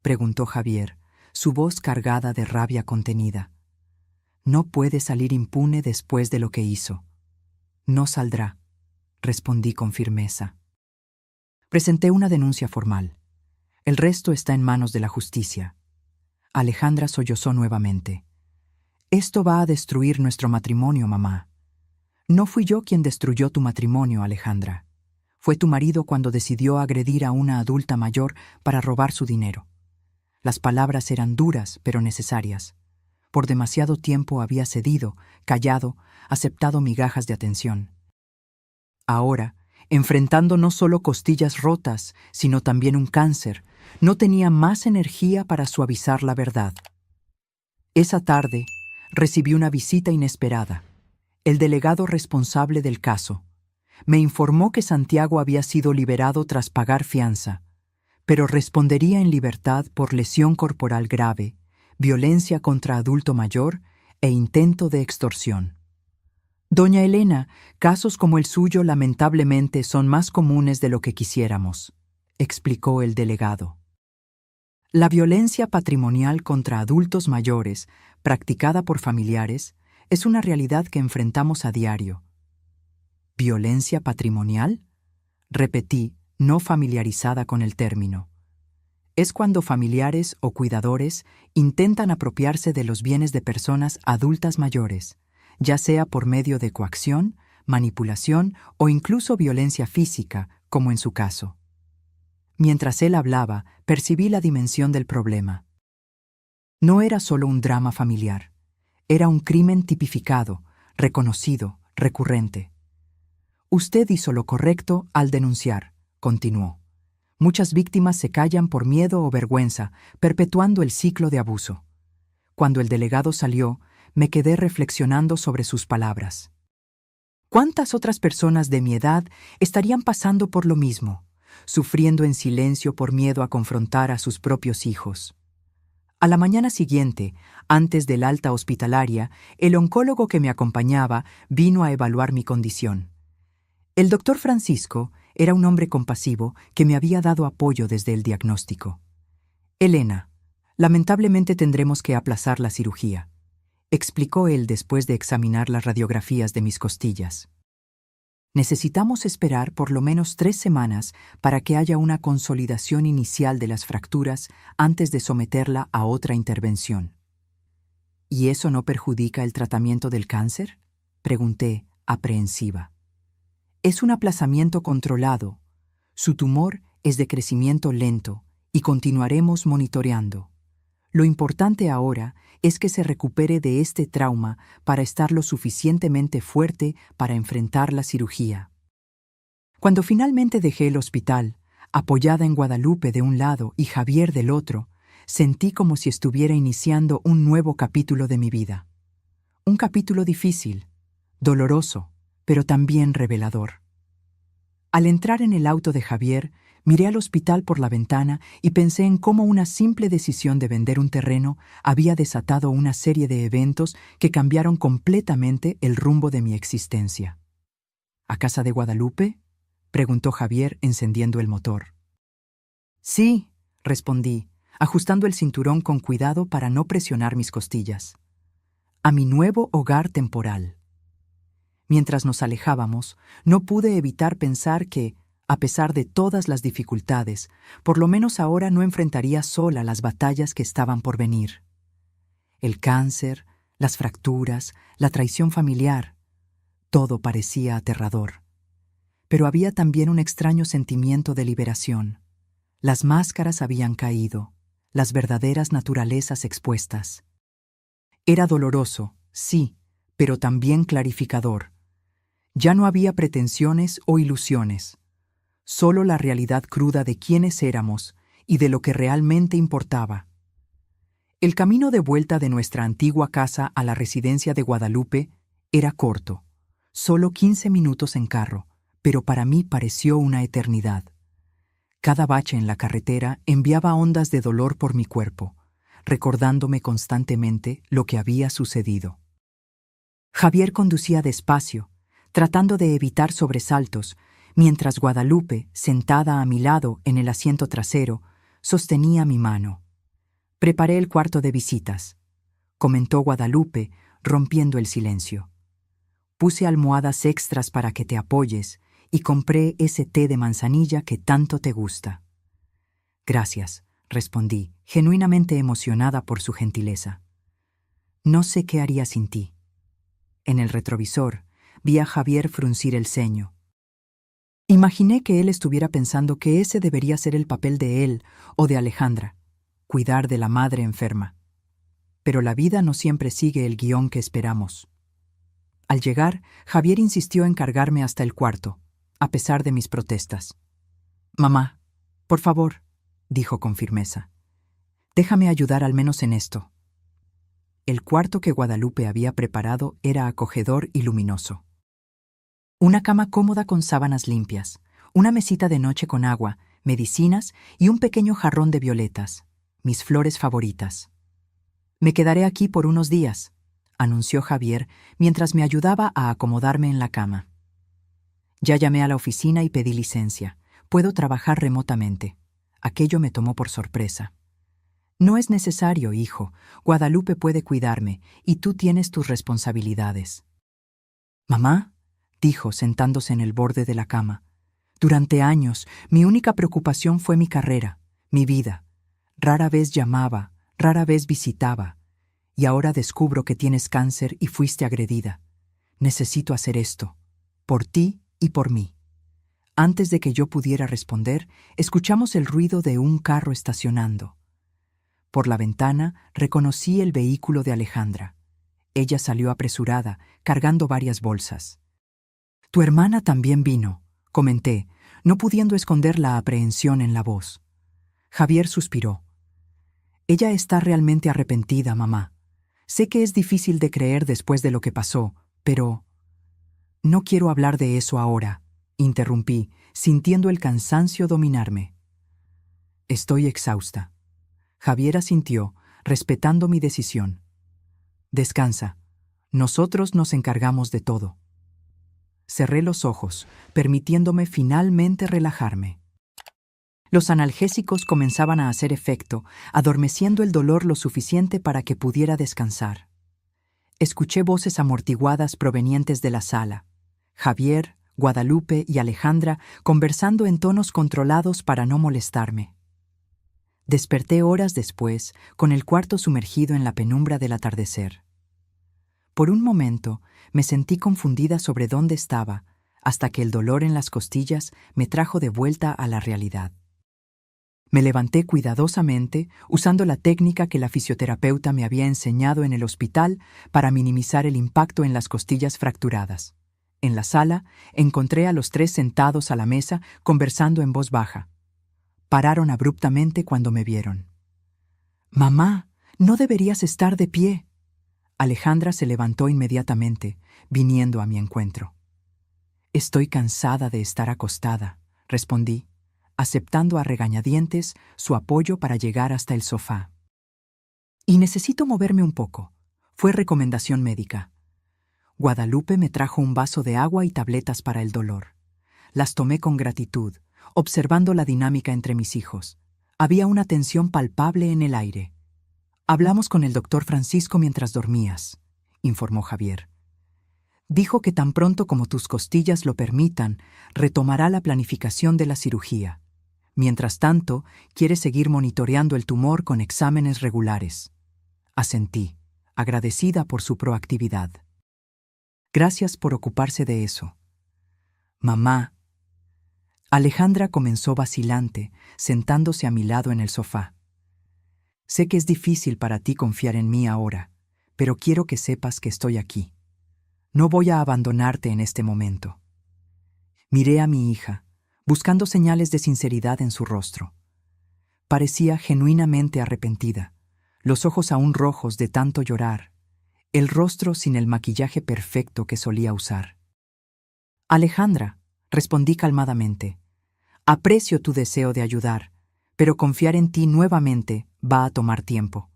Speaker 1: preguntó Javier, su voz cargada de rabia contenida. No puede salir impune después de lo que hizo. No saldrá, respondí con firmeza. Presenté una denuncia formal. El resto está en manos de la justicia. Alejandra sollozó nuevamente. Esto va a destruir nuestro matrimonio, mamá. No fui yo quien destruyó tu matrimonio, Alejandra. Fue tu marido cuando decidió agredir a una adulta mayor para robar su dinero. Las palabras eran duras, pero necesarias. Por demasiado tiempo había cedido, callado, aceptado migajas de atención. Ahora, enfrentando no solo costillas rotas, sino también un cáncer, no tenía más energía para suavizar la verdad. Esa tarde, recibí una visita inesperada. El delegado responsable del caso me informó que Santiago había sido liberado tras pagar fianza, pero respondería en libertad por lesión corporal grave, violencia contra adulto mayor e intento de extorsión. Doña Elena, casos como el suyo lamentablemente son más comunes de lo que quisiéramos, explicó el delegado. La violencia patrimonial contra adultos mayores, practicada por familiares, es una realidad que enfrentamos a diario. ¿Violencia patrimonial?, repetí, no familiarizada con el término. Es cuando familiares o cuidadores intentan apropiarse de los bienes de personas adultas mayores, ya sea por medio de coacción, manipulación o incluso violencia física, como en su caso. Mientras él hablaba, percibí la dimensión del problema. No era solo un drama familiar, era un crimen tipificado, reconocido, recurrente. Usted hizo lo correcto al denunciar, continuó. Muchas víctimas se callan por miedo o vergüenza, perpetuando el ciclo de abuso. Cuando el delegado salió, me quedé reflexionando sobre sus palabras. ¿Cuántas otras personas de mi edad estarían pasando por lo mismo, sufriendo en silencio por miedo a confrontar a sus propios hijos? A la mañana siguiente, antes del alta hospitalaria, el oncólogo que me acompañaba vino a evaluar mi condición. El doctor Francisco era un hombre compasivo que me había dado apoyo desde el diagnóstico. Elena, lamentablemente tendremos que aplazar la cirugía. explicó él después de examinar las radiografías de mis costillas. Necesitamos esperar por lo menos 3 semanas para que haya una consolidación inicial de las fracturas antes de someterla a otra intervención. ¿Y eso no perjudica el tratamiento del cáncer?, pregunté, aprehensiva. Es un aplazamiento controlado. Su tumor es de crecimiento lento y continuaremos monitoreando. Lo importante ahora es que se recupere de este trauma para estar lo suficientemente fuerte para enfrentar la cirugía. Cuando finalmente dejé el hospital, apoyada en Guadalupe de un lado y Javier del otro, sentí como si estuviera iniciando un nuevo capítulo de mi vida. Un capítulo difícil, doloroso, pero también revelador. Al entrar en el auto de Javier, miré al hospital por la ventana y pensé en cómo una simple decisión de vender un terreno había desatado una serie de eventos que cambiaron completamente el rumbo de mi existencia. ¿A casa de Guadalupe?, preguntó Javier encendiendo el motor. Sí, respondí, ajustando el cinturón con cuidado para no presionar mis costillas. A mi nuevo hogar temporal. Mientras nos alejábamos, no pude evitar pensar que, a pesar de todas las dificultades, por lo menos ahora no enfrentaría sola las batallas que estaban por venir. El cáncer, las fracturas, la traición familiar, todo parecía aterrador. Pero había también un extraño sentimiento de liberación. Las máscaras habían caído, las verdaderas naturalezas expuestas. Era doloroso, sí, pero también clarificador. Ya no había pretensiones o ilusiones, solo la realidad cruda de quiénes éramos y de lo que realmente importaba. El camino de vuelta de nuestra antigua casa a la residencia de Guadalupe era corto, solo 15 minutos en carro, pero para mí pareció una eternidad. Cada bache en la carretera enviaba ondas de dolor por mi cuerpo, recordándome constantemente lo que había sucedido. Javier conducía despacio, tratando de evitar sobresaltos, mientras Guadalupe, sentada a mi lado en el asiento trasero, sostenía mi mano. «Preparé el cuarto de visitas», comentó Guadalupe, rompiendo el silencio. «Puse almohadas extras para que te apoyes y compré ese té de manzanilla que tanto te gusta». «Gracias», respondí, genuinamente emocionada por su gentileza. «No sé qué haría sin ti». En el retrovisor, vi a Javier fruncir el ceño. Imaginé que él estuviera pensando que ese debería ser el papel de él o de Alejandra, cuidar de la madre enferma. Pero la vida no siempre sigue el guión que esperamos. Al llegar, Javier insistió en cargarme hasta el cuarto, a pesar de mis protestas. «Mamá, por favor», dijo con firmeza, «déjame ayudar al menos en esto». El cuarto que Guadalupe había preparado era acogedor y luminoso. Una cama cómoda con sábanas limpias, una mesita de noche con agua, medicinas y un pequeño jarrón de violetas, mis flores favoritas. «Me quedaré aquí por unos días», anunció Javier mientras me ayudaba a acomodarme en la cama. «Ya llamé a la oficina y pedí licencia. Puedo trabajar remotamente». Aquello me tomó por sorpresa. «No es necesario, hijo. Guadalupe puede cuidarme y tú tienes tus responsabilidades». «Mamá», dijo sentándose en el borde de la cama, «durante años mi única preocupación fue mi carrera, mi vida. Rara vez llamaba, rara vez visitaba. Y ahora descubro que tienes cáncer y fuiste agredida. Necesito hacer esto, por ti y por mí». Antes de que yo pudiera responder, escuchamos el ruido de un carro estacionando. Por la ventana reconocí el vehículo de Alejandra. Ella salió apresurada, cargando varias bolsas. «Tu hermana también vino», comenté, no pudiendo esconder la aprehensión en la voz. Javier suspiró. «Ella está realmente arrepentida, mamá. Sé que es difícil de creer después de lo que pasó, pero...» «No quiero hablar de eso ahora», interrumpí, sintiendo el cansancio dominarme. «Estoy exhausta». Javier asintió, respetando mi decisión. «Descansa. Nosotros nos encargamos de todo». Cerré los ojos, permitiéndome finalmente relajarme. Los analgésicos comenzaban a hacer efecto, adormeciendo el dolor lo suficiente para que pudiera descansar. Escuché voces amortiguadas provenientes de la sala. Javier, Guadalupe y Alejandra conversando en tonos controlados para no molestarme. Desperté horas después, con el cuarto sumergido en la penumbra del atardecer. Por un momento me sentí confundida sobre dónde estaba, hasta que el dolor en las costillas me trajo de vuelta a la realidad. Me levanté cuidadosamente, usando la técnica que la fisioterapeuta me había enseñado en el hospital para minimizar el impacto en las costillas fracturadas. En la sala, encontré a los tres sentados a la mesa, conversando en voz baja. Pararon abruptamente cuando me vieron. «Mamá, no deberías estar de pie». Alejandra se levantó inmediatamente, viniendo a mi encuentro. «Estoy cansada de estar acostada», respondí, aceptando a regañadientes su apoyo para llegar hasta el sofá. «Y necesito moverme un poco», fue recomendación médica. Guadalupe me trajo un vaso de agua y tabletas para el dolor. Las tomé con gratitud, observando la dinámica entre mis hijos. Había una tensión palpable en el aire. «Hablamos con el doctor Francisco mientras dormías», informó Javier. «Dijo que tan pronto como tus costillas lo permitan, retomará la planificación de la cirugía. Mientras tanto, quiere seguir monitoreando el tumor con exámenes regulares». Asentí, agradecida por su proactividad. «Gracias por ocuparse de eso». «Mamá». Alejandra comenzó vacilante, sentándose a mi lado en el sofá. «Sé que es difícil para ti confiar en mí ahora, pero quiero que sepas que estoy aquí. No voy a abandonarte en este momento». Miré a mi hija, buscando señales de sinceridad en su rostro. Parecía genuinamente arrepentida, los ojos aún rojos de tanto llorar, el rostro sin el maquillaje perfecto que solía usar. «Alejandra», respondí calmadamente, «aprecio tu deseo de ayudar, pero confiar en ti nuevamente va a tomar tiempo.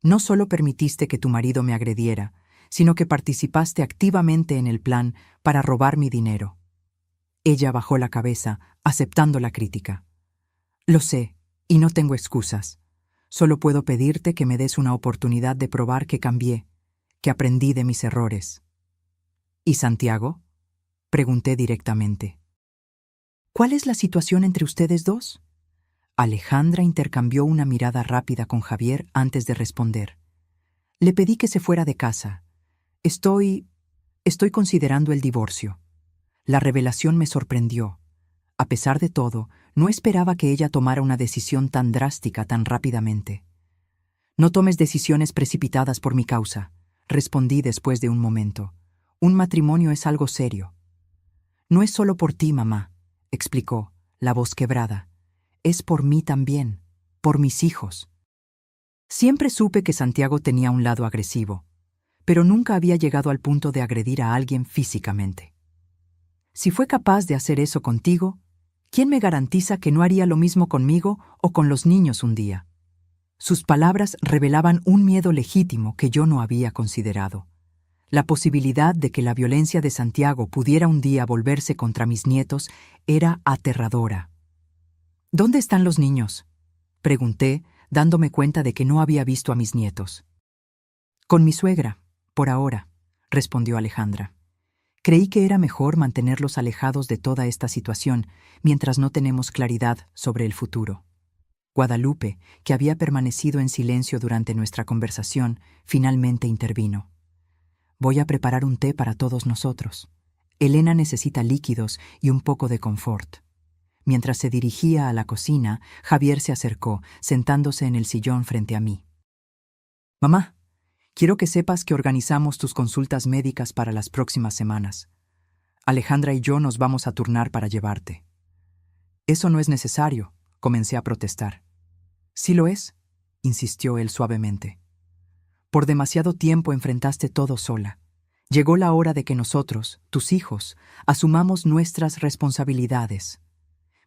Speaker 1: No solo permitiste que tu marido me agrediera, sino que participaste activamente en el plan para robar mi dinero». Ella bajó la cabeza, aceptando la crítica. «Lo sé, y no tengo excusas. Solo puedo pedirte que me des una oportunidad de probar que cambié, que aprendí de mis errores». «¿Y Santiago?», pregunté directamente. «¿Cuál es la situación entre ustedes dos?». Alejandra intercambió una mirada rápida con Javier antes de responder. «Le pedí que se fuera de casa. Estoy considerando el divorcio». La revelación me sorprendió. A pesar de todo, no esperaba que ella tomara una decisión tan drástica tan rápidamente. «No tomes decisiones precipitadas por mi causa», respondí después de un momento. «Un matrimonio es algo serio». «No es solo por ti, mamá», explicó, la voz quebrada. «Es por mí también, por mis hijos». Siempre supe que Santiago tenía un lado agresivo, pero nunca había llegado al punto de agredir a alguien físicamente. «Si fue capaz de hacer eso contigo, ¿quién me garantiza que no haría lo mismo conmigo o con los niños un día?». Sus palabras revelaban un miedo legítimo que yo no había considerado. La posibilidad de que la violencia de Santiago pudiera un día volverse contra mis nietos era aterradora. «¿Dónde están los niños?», pregunté, dándome cuenta de que no había visto a mis nietos. «Con mi suegra, por ahora», respondió Alejandra. «Creí que era mejor mantenerlos alejados de toda esta situación mientras no tenemos claridad sobre el futuro». Guadalupe, que había permanecido en silencio durante nuestra conversación, finalmente intervino. «Voy a preparar un té para todos nosotros. Elena necesita líquidos y un poco de confort». Mientras se dirigía a la cocina, Javier se acercó, sentándose en el sillón frente a mí. «Mamá, quiero que sepas que organizamos tus consultas médicas para las próximas semanas. Alejandra y yo nos vamos a turnar para llevarte». «Eso no es necesario», comencé a protestar. «Sí lo es», insistió él suavemente. «Por demasiado tiempo enfrentaste todo sola. Llegó la hora de que nosotros, tus hijos, asumamos nuestras responsabilidades».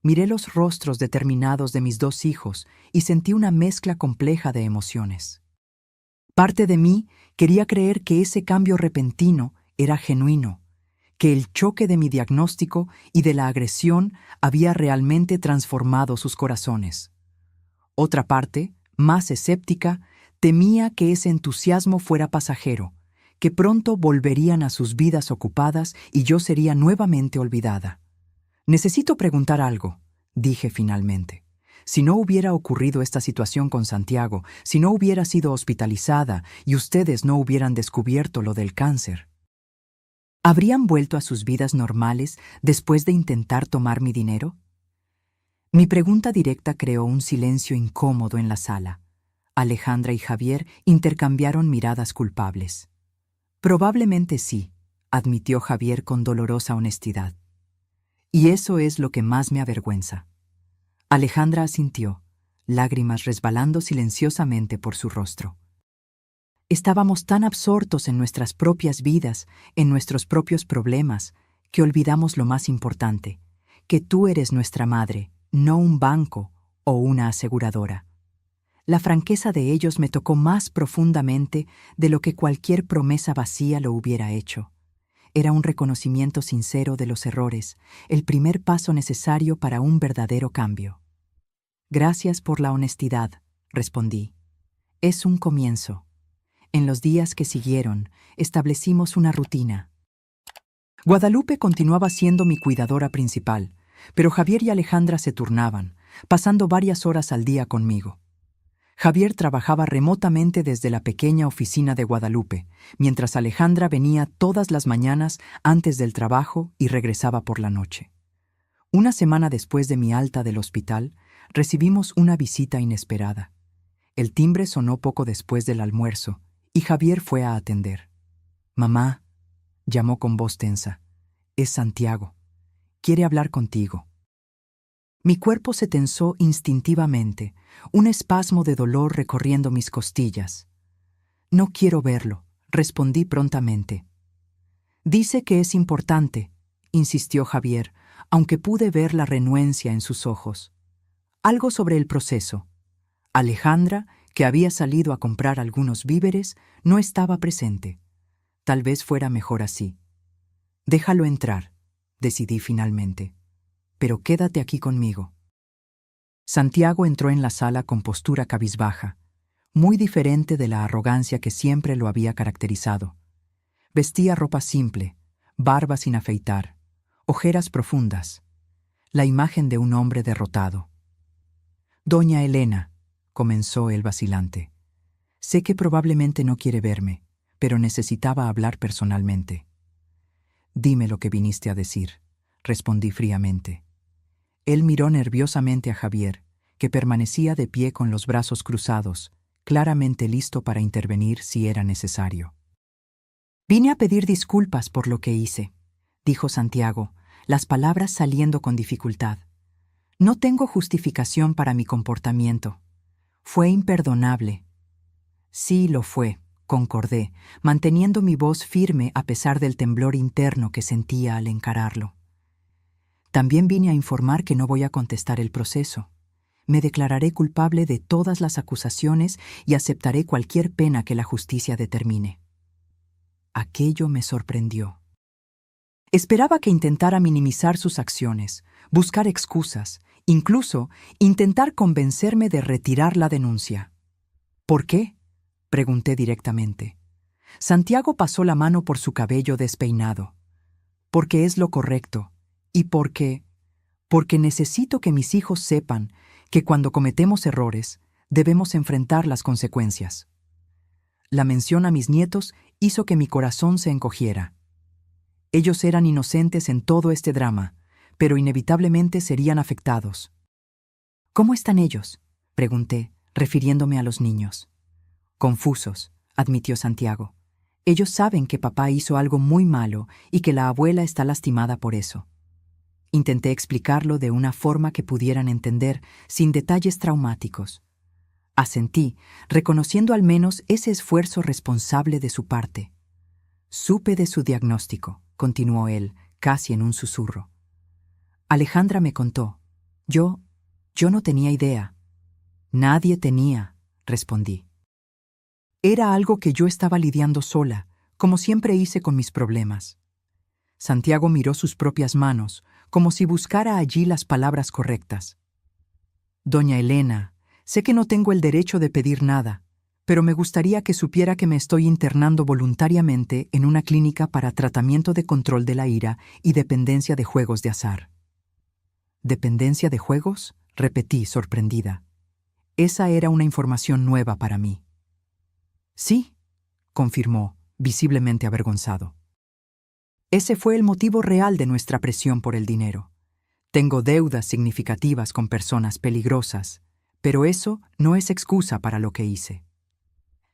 Speaker 1: Miré los rostros determinados de mis dos hijos y sentí una mezcla compleja de emociones. Parte de mí quería creer que ese cambio repentino era genuino, que el choque de mi diagnóstico y de la agresión había realmente transformado sus corazones. Otra parte, más escéptica, temía que ese entusiasmo fuera pasajero, que pronto volverían a sus vidas ocupadas y yo sería nuevamente olvidada. Necesito preguntar algo, dije finalmente. Si no hubiera ocurrido esta situación con Santiago, si no hubiera sido hospitalizada y ustedes no hubieran descubierto lo del cáncer, ¿habrían vuelto a sus vidas normales después de intentar tomar mi dinero? Mi pregunta directa creó un silencio incómodo en la sala. Alejandra y Javier intercambiaron miradas culpables. Probablemente sí, admitió Javier con dolorosa honestidad. Y eso es lo que más me avergüenza. Alejandra asintió, lágrimas resbalando silenciosamente por su rostro. Estábamos tan absortos en nuestras propias vidas, en nuestros propios problemas, que olvidamos lo más importante, que tú eres nuestra madre, no un banco o una aseguradora. La franqueza de ellos me tocó más profundamente de lo que cualquier promesa vacía lo hubiera hecho. Era un reconocimiento sincero de los errores, el primer paso necesario para un verdadero cambio. Gracias por la honestidad, respondí. Es un comienzo. En los días que siguieron, establecimos una rutina. Guadalupe continuaba siendo mi cuidadora principal, pero Javier y Alejandra se turnaban, pasando varias horas al día conmigo. Javier trabajaba remotamente desde la pequeña oficina de Guadalupe, mientras Alejandra venía todas las mañanas antes del trabajo y regresaba por la noche. Una semana después de mi alta del hospital, recibimos una visita inesperada. El timbre sonó poco después del almuerzo y Javier fue a atender. «Mamá», llamó con voz tensa, «es Santiago. Quiere hablar contigo». Mi cuerpo se tensó instintivamente, un espasmo de dolor recorriendo mis costillas. «No quiero verlo», respondí prontamente. «Dice que es importante», insistió Javier, aunque pude ver la renuencia en sus ojos. «Algo sobre el proceso». Alejandra, que había salido a comprar algunos víveres, no estaba presente. Tal vez fuera mejor así. «Déjalo entrar», decidí finalmente. «Pero quédate aquí conmigo». Santiago entró en la sala con postura cabizbaja, muy diferente de la arrogancia que siempre lo había caracterizado. Vestía ropa simple, barba sin afeitar, ojeras profundas, la imagen de un hombre derrotado. «Doña Elena», comenzó el vacilante, «sé que probablemente no quiere verme, pero necesitaba hablar personalmente». «Dime lo que viniste a decir», respondí fríamente. Él miró nerviosamente a Javier, que permanecía de pie con los brazos cruzados, claramente listo para intervenir si era necesario. «Vine a pedir disculpas por lo que hice», dijo Santiago, las palabras saliendo con dificultad. «No tengo justificación para mi comportamiento. Fue imperdonable». «Sí, lo fue», concordé, manteniendo mi voz firme a pesar del temblor interno que sentía al encararlo. «También vine a informar que no voy a contestar el proceso. Me declararé culpable de todas las acusaciones y aceptaré cualquier pena que la justicia determine». Aquello me sorprendió. Esperaba que intentara minimizar sus acciones, buscar excusas, incluso intentar convencerme de retirar la denuncia. «¿Por qué?», pregunté directamente. Santiago pasó la mano por su cabello despeinado. «Porque es lo correcto. Y porque necesito que mis hijos sepan que cuando cometemos errores, debemos enfrentar las consecuencias». La mención a mis nietos hizo que mi corazón se encogiera. Ellos eran inocentes en todo este drama, pero inevitablemente serían afectados. «¿Cómo están ellos?», pregunté, refiriéndome a los niños. «Confusos», admitió Santiago. «Ellos saben que papá hizo algo muy malo y que la abuela está lastimada por eso». Intenté explicarlo de una forma que pudieran entender, sin detalles traumáticos. Asentí, reconociendo al menos ese esfuerzo responsable de su parte. «Supe de su diagnóstico», continuó él, casi en un susurro. «Alejandra me contó. Yo no tenía idea». «Nadie tenía», respondí. Era algo que yo estaba lidiando sola, como siempre hice con mis problemas. Santiago miró sus propias manos, como si buscara allí las palabras correctas. «Doña Elena, sé que no tengo el derecho de pedir nada, pero me gustaría que supiera que me estoy internando voluntariamente en una clínica para tratamiento de control de la ira y dependencia de juegos de azar. ¿Dependencia de juegos?, repetí, sorprendida. Esa era una información nueva para mí. Sí, confirmó, visiblemente avergonzado. Ese fue el motivo real de nuestra presión por el dinero. Tengo deudas significativas con personas peligrosas, pero eso no es excusa para lo que hice.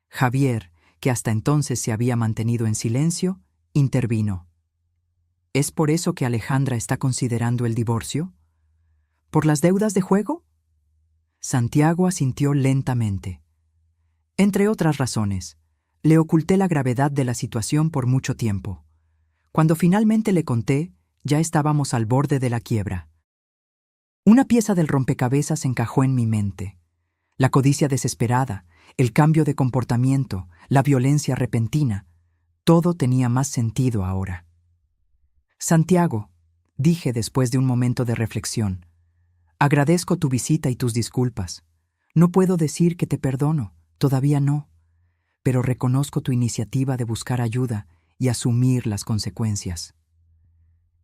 Speaker 1: Javier, que hasta entonces se había mantenido en silencio, intervino. ¿Es por eso que Alejandra está considerando el divorcio? ¿Por las deudas de juego? Santiago asintió lentamente. Entre otras razones, le oculté la gravedad de la situación por mucho tiempo. Cuando finalmente le conté, ya estábamos al borde de la quiebra. Una pieza del rompecabezas encajó en mi mente. La codicia desesperada, el cambio de comportamiento, la violencia repentina, todo tenía más sentido ahora. Santiago, dije después de un momento de reflexión, agradezco tu visita y tus disculpas. No puedo decir que te perdono, todavía no, pero reconozco tu iniciativa de buscar ayuda y asumir las consecuencias.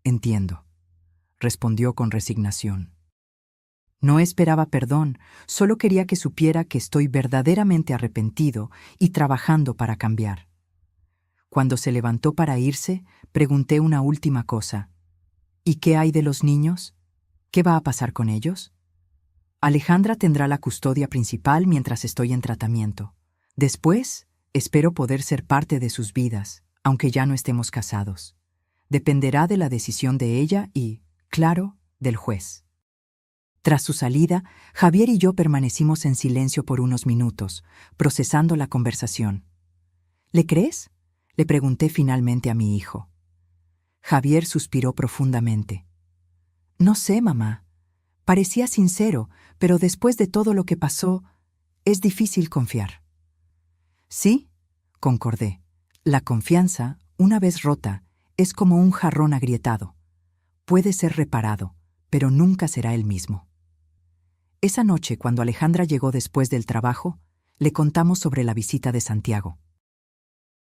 Speaker 1: Entiendo, respondió con resignación. No esperaba perdón, solo quería que supiera que estoy verdaderamente arrepentido y trabajando para cambiar. Cuando se levantó para irse, pregunté una última cosa. ¿Y qué hay de los niños? ¿Qué va a pasar con ellos? Alejandra tendrá la custodia principal mientras estoy en tratamiento. Después, espero poder ser parte de sus vidas, aunque ya no estemos casados. Dependerá de la decisión de ella y, claro, del juez. Tras su salida, Javier y yo permanecimos en silencio por unos minutos, procesando la conversación. ¿Le crees?, le pregunté finalmente a mi hijo. Javier suspiró profundamente. No sé, mamá. Parecía sincero, pero después de todo lo que pasó, es difícil confiar. Sí, concordé. La confianza, una vez rota, es como un jarrón agrietado. Puede ser reparado, pero nunca será el mismo. Esa noche, cuando Alejandra llegó después del trabajo, le contamos sobre la visita de Santiago.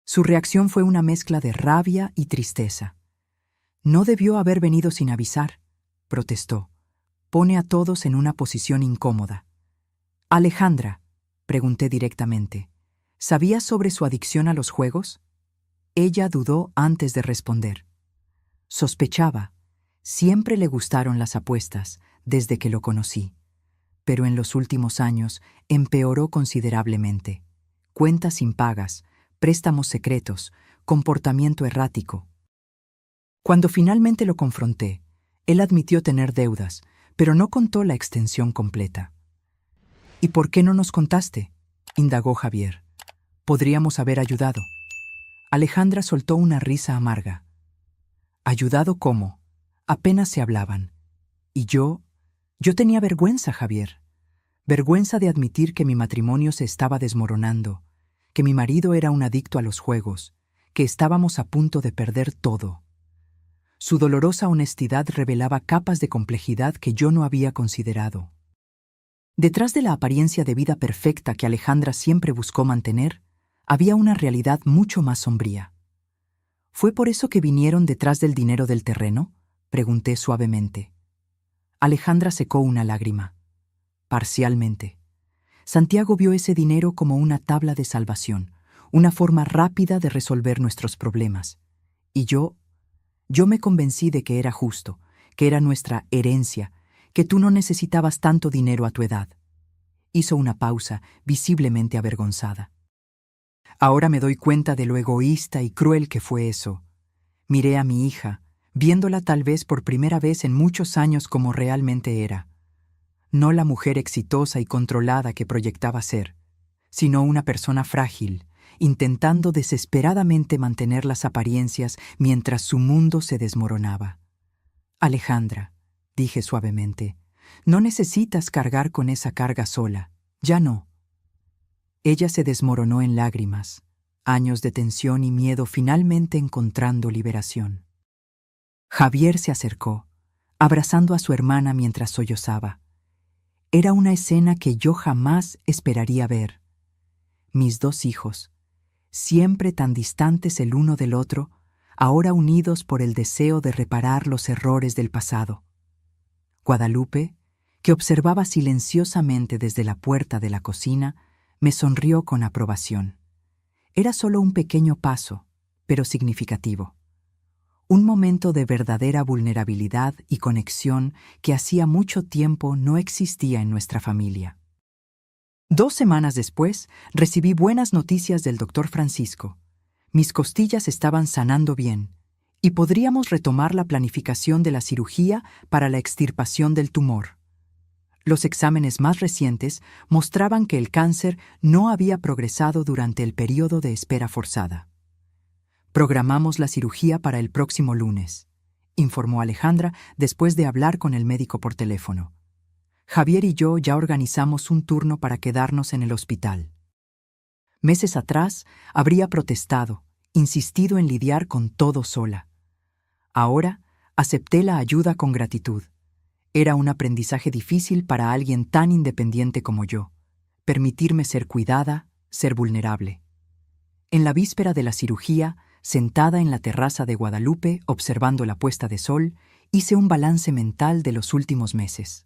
Speaker 1: Su reacción fue una mezcla de rabia y tristeza. No debió haber venido sin avisar, protestó. Pone a todos en una posición incómoda. Alejandra, pregunté directamente, ¿sabías sobre su adicción a los juegos? Ella dudó antes de responder. Sospechaba. Siempre le gustaron las apuestas, desde que lo conocí. Pero en los últimos años empeoró considerablemente. Cuentas impagas, préstamos secretos, comportamiento errático. Cuando finalmente lo confronté, él admitió tener deudas, pero no contó la extensión completa. ¿Y por qué no nos contaste?, indagó Javier. Podríamos haber ayudado. Alejandra soltó una risa amarga. ¿Ayudado cómo? Apenas se hablaban. Y yo tenía vergüenza, Javier. Vergüenza de admitir que mi matrimonio se estaba desmoronando, que mi marido era un adicto a los juegos, que estábamos a punto de perder todo. Su dolorosa honestidad revelaba capas de complejidad que yo no había considerado. Detrás de la apariencia de vida perfecta que Alejandra siempre buscó mantener, había una realidad mucho más sombría. ¿Fue por eso que vinieron detrás del dinero del terreno?, pregunté suavemente. Alejandra secó una lágrima. Parcialmente. Santiago vio ese dinero como una tabla de salvación, una forma rápida de resolver nuestros problemas. Y yo me convencí de que era justo, que era nuestra herencia, que tú no necesitabas tanto dinero a tu edad. Hizo una pausa, visiblemente avergonzada. Ahora me doy cuenta de lo egoísta y cruel que fue eso. Miré a mi hija, viéndola tal vez por primera vez en muchos años como realmente era. No la mujer exitosa y controlada que proyectaba ser, sino una persona frágil, intentando desesperadamente mantener las apariencias mientras su mundo se desmoronaba. Alejandra, dije suavemente, no necesitas cargar con esa carga sola, ya no. Ella se desmoronó en lágrimas, años de tensión y miedo finalmente encontrando liberación. Javier se acercó, abrazando a su hermana mientras sollozaba. Era una escena que yo jamás esperaría ver. mis 2 hijos, siempre tan distantes el uno del otro, ahora unidos por el deseo de reparar los errores del pasado. Guadalupe, que observaba silenciosamente desde la puerta de la cocina, me sonrió con aprobación. Era solo un pequeño paso, pero significativo. Un momento de verdadera vulnerabilidad y conexión que hacía mucho tiempo no existía en nuestra familia. 2 semanas después, recibí buenas noticias del doctor Francisco. Mis costillas estaban sanando bien y podríamos retomar la planificación de la cirugía para la extirpación del tumor. Los exámenes más recientes mostraban que el cáncer no había progresado durante el periodo de espera forzada. Programamos la cirugía para el próximo lunes, informó Alejandra después de hablar con el médico por teléfono. Javier y yo ya organizamos un turno para quedarnos en el hospital. Meses atrás habría protestado, insistido en lidiar con todo sola. Ahora acepté la ayuda con gratitud. Era un aprendizaje difícil para alguien tan independiente como yo, permitirme ser cuidada, ser vulnerable. En la víspera de la cirugía, sentada en la terraza de Guadalupe observando la puesta de sol, hice un balance mental de los últimos meses.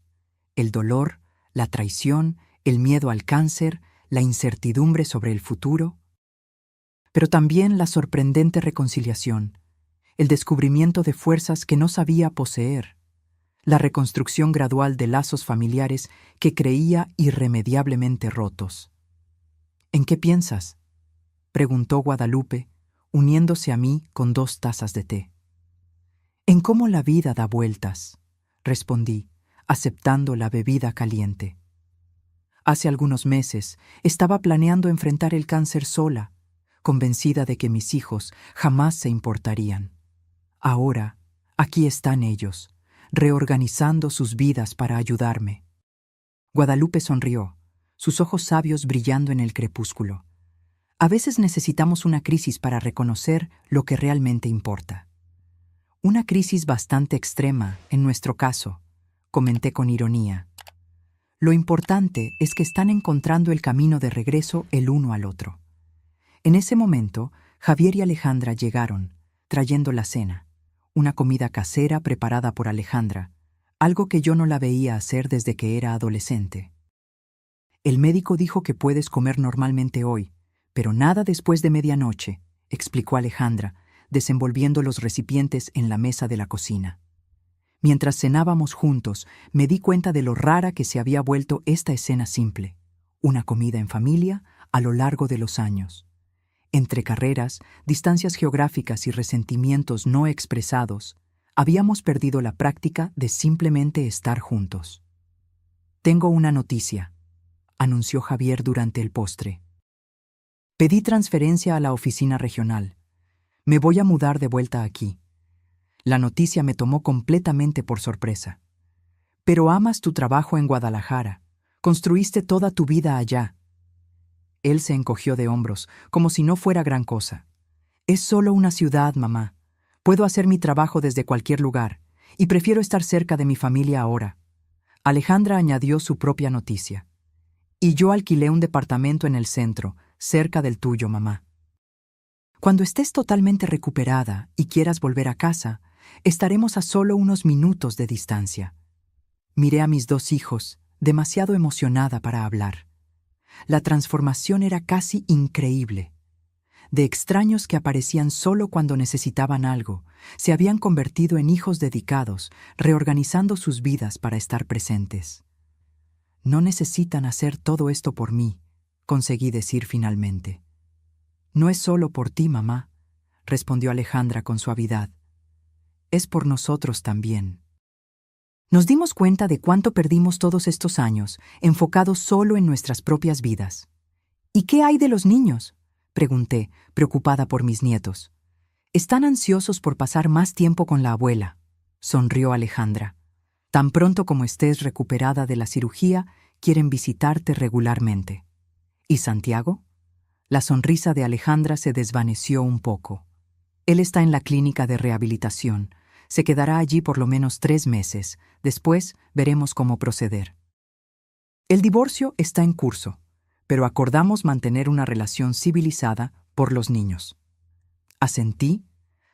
Speaker 1: El dolor, la traición, el miedo al cáncer, la incertidumbre sobre el futuro, pero también la sorprendente reconciliación, el descubrimiento de fuerzas que no sabía poseer, la reconstrucción gradual de lazos familiares que creía irremediablemente rotos. ¿En qué piensas?, preguntó Guadalupe, uniéndose a mí con 2 tazas de té. En cómo la vida da vueltas, respondí, aceptando la bebida caliente. Hace algunos meses estaba planeando enfrentar el cáncer sola, convencida de que mis hijos jamás se importarían. Ahora, aquí están ellos, reorganizando sus vidas para ayudarme. Guadalupe sonrió, sus ojos sabios brillando en el crepúsculo. A veces necesitamos una crisis para reconocer lo que realmente importa. Una crisis bastante extrema, en nuestro caso, comenté con ironía. Lo importante es que están encontrando el camino de regreso el uno al otro. En ese momento, Javier y Alejandra llegaron, trayendo la cena, una comida casera preparada por Alejandra, algo que yo no la veía hacer desde que era adolescente. El médico dijo que puedes comer normalmente hoy, pero nada después de medianoche, explicó Alejandra, desenvolviendo los recipientes en la mesa de la cocina. Mientras cenábamos juntos, me di cuenta de lo rara que se había vuelto esta escena simple, una comida en familia a lo largo de los años. Entre carreras, distancias geográficas y resentimientos no expresados, habíamos perdido la práctica de simplemente estar juntos. Tengo una noticia, anunció Javier durante el postre. Pedí transferencia a la oficina regional. Me voy a mudar de vuelta aquí. La noticia me tomó completamente por sorpresa. Pero amas tu trabajo en Guadalajara. Construiste toda tu vida allá. Él se encogió de hombros, como si no fuera gran cosa. Es solo una ciudad, mamá. Puedo hacer mi trabajo desde cualquier lugar, y prefiero estar cerca de mi familia ahora. Alejandra añadió su propia noticia. Y yo alquilé un departamento en el centro, cerca del tuyo, mamá. Cuando estés totalmente recuperada y quieras volver a casa, estaremos a solo unos minutos de distancia. Miré a mis 2 hijos, demasiado emocionada para hablar. La transformación era casi increíble. De extraños que aparecían solo cuando necesitaban algo, se habían convertido en hijos dedicados, reorganizando sus vidas para estar presentes. No necesitan hacer todo esto por mí, conseguí decir finalmente. No es solo por ti, mamá, respondió Alejandra con suavidad. Es por nosotros también. Nos dimos cuenta de cuánto perdimos todos estos años, enfocados solo en nuestras propias vidas. ¿Y qué hay de los niños?, pregunté, preocupada por mis nietos. Están ansiosos por pasar más tiempo con la abuela, sonrió Alejandra. Tan pronto como estés recuperada de la cirugía, quieren visitarte regularmente. ¿Y Santiago? La sonrisa de Alejandra se desvaneció un poco. Él está en la clínica de rehabilitación. Se quedará allí por lo menos 3 meses. Después veremos cómo proceder. El divorcio está en curso, pero acordamos mantener una relación civilizada por los niños. Asentí,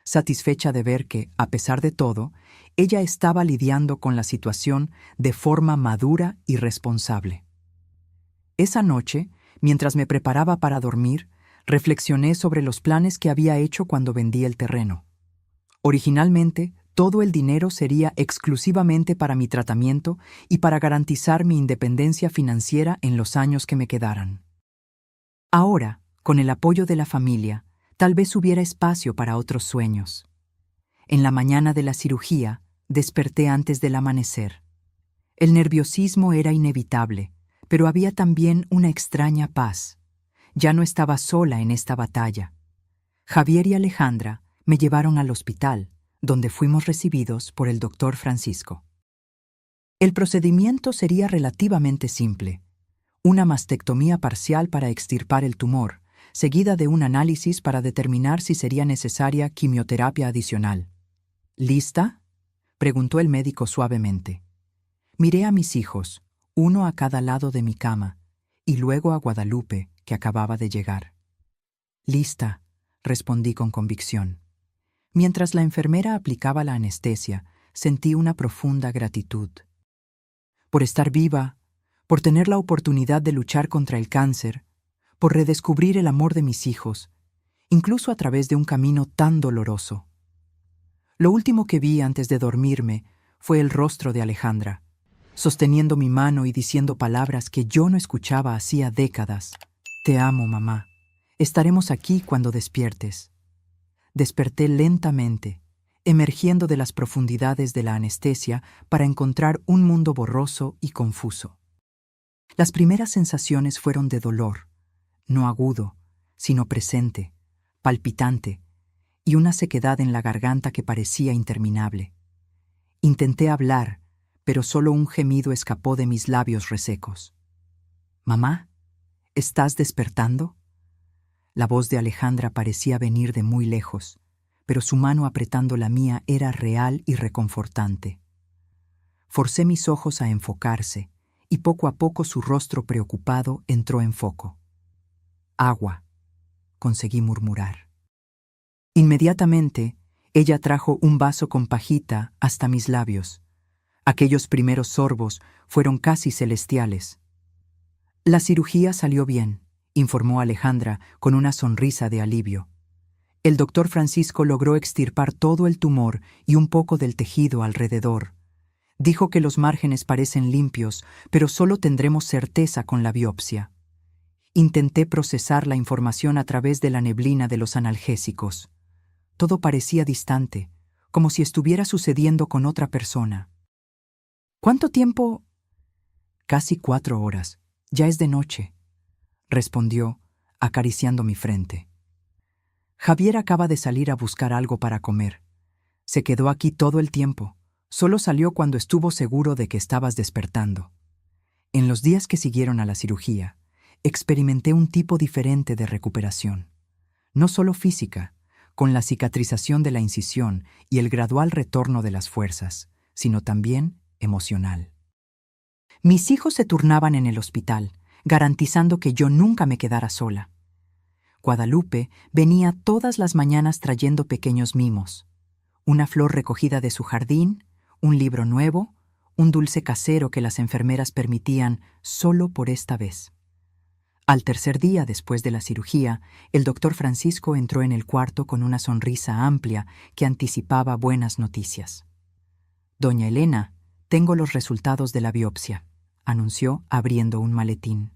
Speaker 1: satisfecha de ver que, a pesar de todo, ella estaba lidiando con la situación de forma madura y responsable. Esa noche, mientras me preparaba para dormir, reflexioné sobre los planes que había hecho cuando vendí el terreno. Originalmente, todo el dinero sería exclusivamente para mi tratamiento y para garantizar mi independencia financiera en los años que me quedaran. Ahora, con el apoyo de la familia, tal vez hubiera espacio para otros sueños. En la mañana de la cirugía, desperté antes del amanecer. El nerviosismo era inevitable, pero había también una extraña paz. Ya no estaba sola en esta batalla. Javier y Alejandra me llevaron al hospital, donde fuimos recibidos por el doctor Francisco. El procedimiento sería relativamente simple: una mastectomía parcial para extirpar el tumor, seguida de un análisis para determinar si sería necesaria quimioterapia adicional. ¿Lista?, preguntó el médico suavemente. Miré a mis hijos, uno a cada lado de mi cama, y luego a Guadalupe, que acababa de llegar. «Lista», respondí con convicción. Mientras la enfermera aplicaba la anestesia, sentí una profunda gratitud. Por estar viva, por tener la oportunidad de luchar contra el cáncer, por redescubrir el amor de mis hijos, incluso a través de un camino tan doloroso. Lo último que vi antes de dormirme fue el rostro de Alejandra, sosteniendo mi mano y diciendo palabras que yo no escuchaba hacía décadas. «Te amo, mamá. Estaremos aquí cuando despiertes». Desperté lentamente, emergiendo de las profundidades de la anestesia para encontrar un mundo borroso y confuso. Las primeras sensaciones fueron de dolor, no agudo, sino presente, palpitante, y una sequedad en la garganta que parecía interminable. Intenté hablar, pero solo un gemido escapó de mis labios resecos. «Mamá, ¿estás despertando?». La voz de Alejandra parecía venir de muy lejos, pero su mano apretando la mía era real y reconfortante. Forcé mis ojos a enfocarse, y poco a poco su rostro preocupado entró en foco. «Agua», conseguí murmurar. Inmediatamente, ella trajo un vaso con pajita hasta mis labios. Aquellos primeros sorbos fueron casi celestiales. «La cirugía salió bien», informó Alejandra con una sonrisa de alivio. «El doctor Francisco logró extirpar todo el tumor y un poco del tejido alrededor. Dijo que los márgenes parecen limpios, pero solo tendremos certeza con la biopsia». Intenté procesar la información a través de la neblina de los analgésicos. Todo parecía distante, como si estuviera sucediendo con otra persona. «¿Cuánto tiempo?». «Casi 4 horas. Ya es de noche», respondió, acariciando mi frente. «Javier acaba de salir a buscar algo para comer. Se quedó aquí todo el tiempo. Solo salió cuando estuvo seguro de que estabas despertando». En los días que siguieron a la cirugía, experimenté un tipo diferente de recuperación. No solo física, con la cicatrización de la incisión y el gradual retorno de las fuerzas, sino también emocional. Mis hijos se turnaban en el hospital, garantizando que yo nunca me quedara sola. Guadalupe venía todas las mañanas trayendo pequeños mimos: una flor recogida de su jardín, un libro nuevo, un dulce casero que las enfermeras permitían solo por esta vez. Al tercer día después de la cirugía, el doctor Francisco entró en el cuarto con una sonrisa amplia que anticipaba buenas noticias. «Doña Elena, tengo los resultados de la biopsia», anunció abriendo un maletín.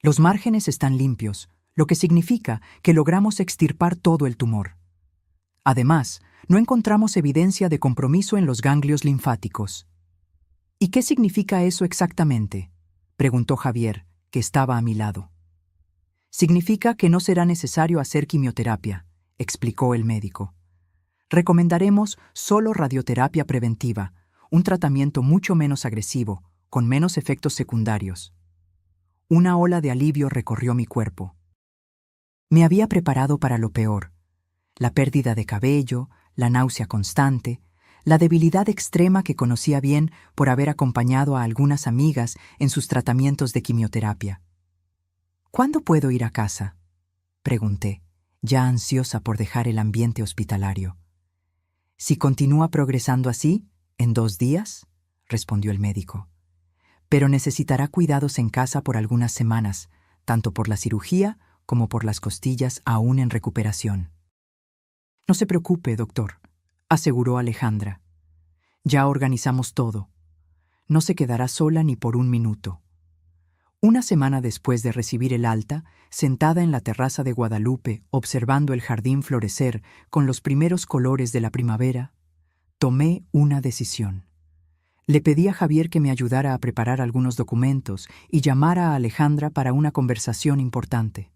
Speaker 1: «Los márgenes están limpios, lo que significa que logramos extirpar todo el tumor. Además, no encontramos evidencia de compromiso en los ganglios linfáticos». «¿Y qué significa eso exactamente?», preguntó Javier, que estaba a mi lado. «Significa que no será necesario hacer quimioterapia», explicó el médico. «Recomendaremos solo radioterapia preventiva, un tratamiento mucho menos agresivo, con menos efectos secundarios». Una ola de alivio recorrió mi cuerpo. Me había preparado para lo peor: la pérdida de cabello, la náusea constante, la debilidad extrema que conocía bien por haber acompañado a algunas amigas en sus tratamientos de quimioterapia. ¿Cuándo puedo ir a casa?, pregunté, ya ansiosa por dejar el ambiente hospitalario. Si continúa progresando así, en 2 días, respondió el médico. Pero necesitará cuidados en casa por algunas semanas, tanto por la cirugía como por las costillas aún en recuperación. No se preocupe, doctor, aseguró Alejandra. Ya organizamos todo. No se quedará sola ni por 1 minuto. Una semana después de recibir el alta, sentada en la terraza de Guadalupe, observando el jardín florecer con los primeros colores de la primavera, tomé una decisión. Le pedí a Javier que me ayudara a preparar algunos documentos y llamara a Alejandra para una conversación importante.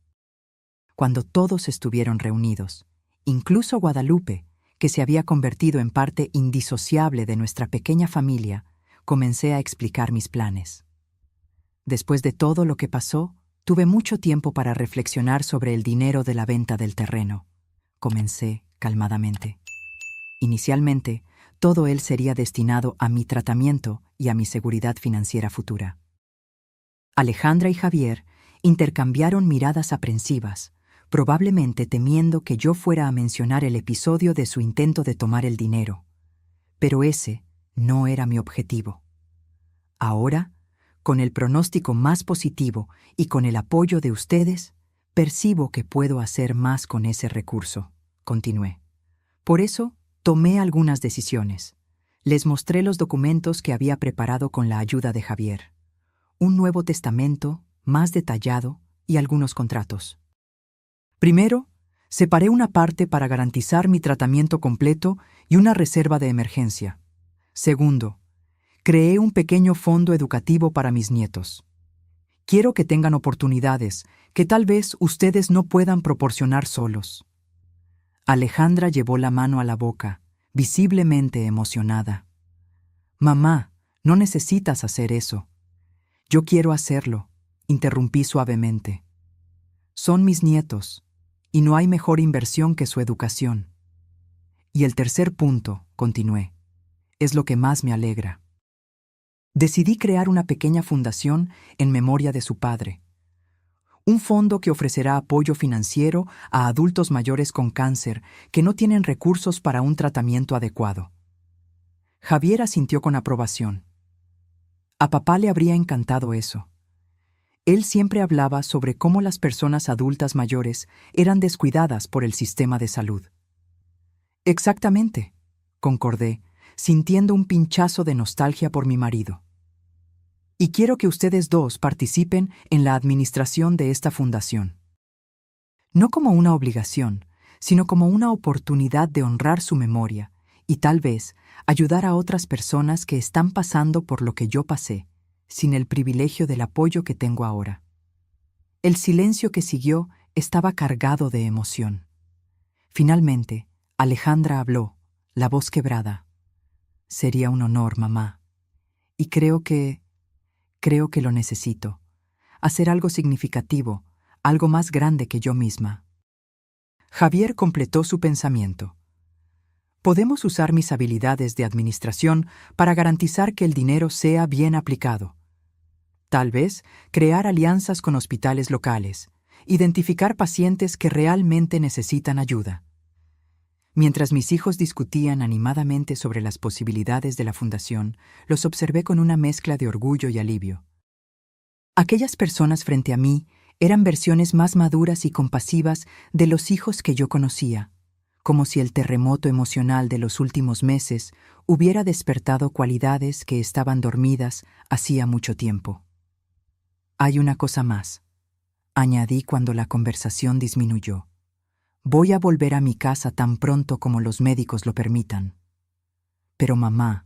Speaker 1: Cuando todos estuvieron reunidos, incluso Guadalupe, que se había convertido en parte indisociable de nuestra pequeña familia, comencé a explicar mis planes. Después de todo lo que pasó, tuve mucho tiempo para reflexionar sobre el dinero de la venta del terreno. Comencé calmadamente. Inicialmente, todo él sería destinado a mi tratamiento y a mi seguridad financiera futura. Alejandra y Javier intercambiaron miradas aprensivas, probablemente temiendo que yo fuera a mencionar el episodio de su intento de tomar el dinero. Pero ese no era mi objetivo. Ahora, con el pronóstico más positivo y con el apoyo de ustedes, percibo que puedo hacer más con ese recurso, continué. Por eso, tomé algunas decisiones. Les mostré los documentos que había preparado con la ayuda de Javier. Un nuevo testamento, más detallado, y algunos contratos. Primero, separé una parte para garantizar mi tratamiento completo y una reserva de emergencia. Segundo, creé un pequeño fondo educativo para mis nietos. Quiero que tengan oportunidades que tal vez ustedes no puedan proporcionar solos. Alejandra llevó la mano a la boca, visiblemente emocionada. «Mamá, no necesitas hacer eso». «Yo quiero hacerlo», interrumpí suavemente. «Son mis nietos, y no hay mejor inversión que su educación». Y el tercer punto, continué, es lo que más me alegra. Decidí crear una pequeña fundación en memoria de su padre. Un fondo que ofrecerá apoyo financiero a adultos mayores con cáncer que no tienen recursos para un tratamiento adecuado. Javier asintió con aprobación. A papá le habría encantado eso. Él siempre hablaba sobre cómo las personas adultas mayores eran descuidadas por el sistema de salud. Exactamente, concordé, sintiendo un pinchazo de nostalgia por mi marido. Y quiero que ustedes dos participen en la administración de esta fundación. No como una obligación, sino como una oportunidad de honrar su memoria y tal vez ayudar a otras personas que están pasando por lo que yo pasé, sin el privilegio del apoyo que tengo ahora. El silencio que siguió estaba cargado de emoción. Finalmente, Alejandra habló, la voz quebrada. «Sería un honor, mamá. Y creo que lo necesito. Hacer algo significativo, algo más grande que yo misma». Javier completó su pensamiento. «Podemos usar mis habilidades de administración para garantizar que el dinero sea bien aplicado. Tal vez crear alianzas con hospitales locales, identificar pacientes que realmente necesitan ayuda». Mientras mis hijos discutían animadamente sobre las posibilidades de la fundación, los observé con una mezcla de orgullo y alivio. Aquellas personas frente a mí eran versiones más maduras y compasivas de los hijos que yo conocía, como si el terremoto emocional de los últimos meses hubiera despertado cualidades que estaban dormidas hacía mucho tiempo. «Hay una cosa más», añadí cuando la conversación disminuyó. «Voy a volver a mi casa tan pronto como los médicos lo permitan». «Pero mamá»,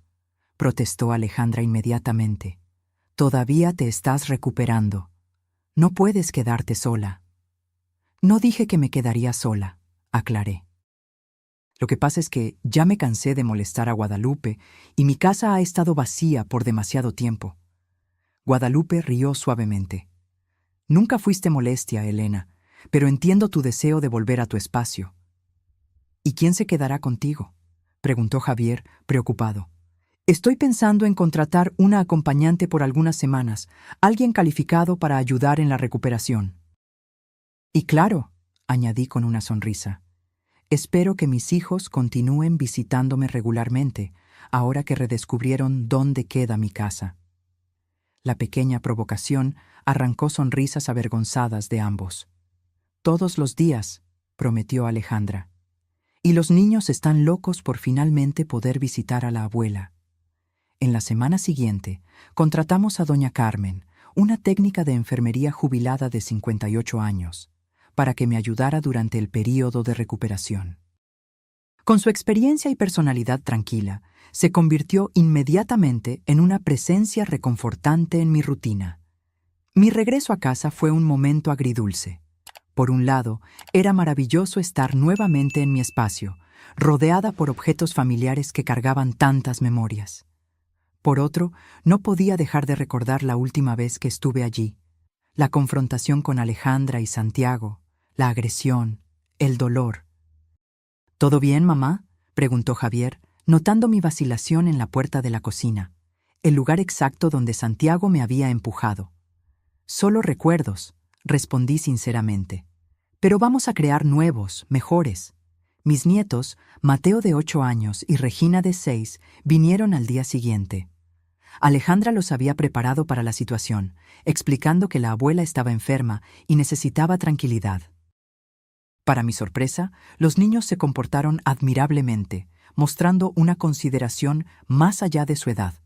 Speaker 1: protestó Alejandra inmediatamente, «todavía te estás recuperando. No puedes quedarte sola». «No dije que me quedaría sola», aclaré. «Lo que pasa es que ya me cansé de molestar a Guadalupe y mi casa ha estado vacía por demasiado tiempo». Guadalupe rió suavemente. «Nunca fuiste molestia, Elena, pero entiendo tu deseo de volver a tu espacio». «¿Y quién se quedará contigo?», preguntó Javier, preocupado. «Estoy pensando en contratar una acompañante por algunas semanas, alguien calificado para ayudar en la recuperación». Y claro, añadí con una sonrisa, espero que mis hijos continúen visitándome regularmente, ahora que redescubrieron dónde queda mi casa. La pequeña provocación arrancó sonrisas avergonzadas de ambos. Todos los días, prometió Alejandra. Y los niños están locos por finalmente poder visitar a la abuela. En la semana siguiente, contratamos a doña Carmen, una técnica de enfermería jubilada de 58 años, para que me ayudara durante el período de recuperación. Con su experiencia y personalidad tranquila, se convirtió inmediatamente en una presencia reconfortante en mi rutina. Mi regreso a casa fue un momento agridulce. Por un lado, era maravilloso estar nuevamente en mi espacio, rodeada por objetos familiares que cargaban tantas memorias. Por otro, no podía dejar de recordar la última vez que estuve allí, la confrontación con Alejandra y Santiago, la agresión, el dolor. ¿Todo bien, mamá?, preguntó Javier, notando mi vacilación en la puerta de la cocina, el lugar exacto donde Santiago me había empujado. Solo recuerdos, respondí sinceramente. Pero vamos a crear nuevos, mejores. Mis nietos, Mateo de 8 años y Regina de 6, vinieron al día siguiente. Alejandra los había preparado para la situación, explicando que la abuela estaba enferma y necesitaba tranquilidad. Para mi sorpresa, los niños se comportaron admirablemente, mostrando una consideración más allá de su edad.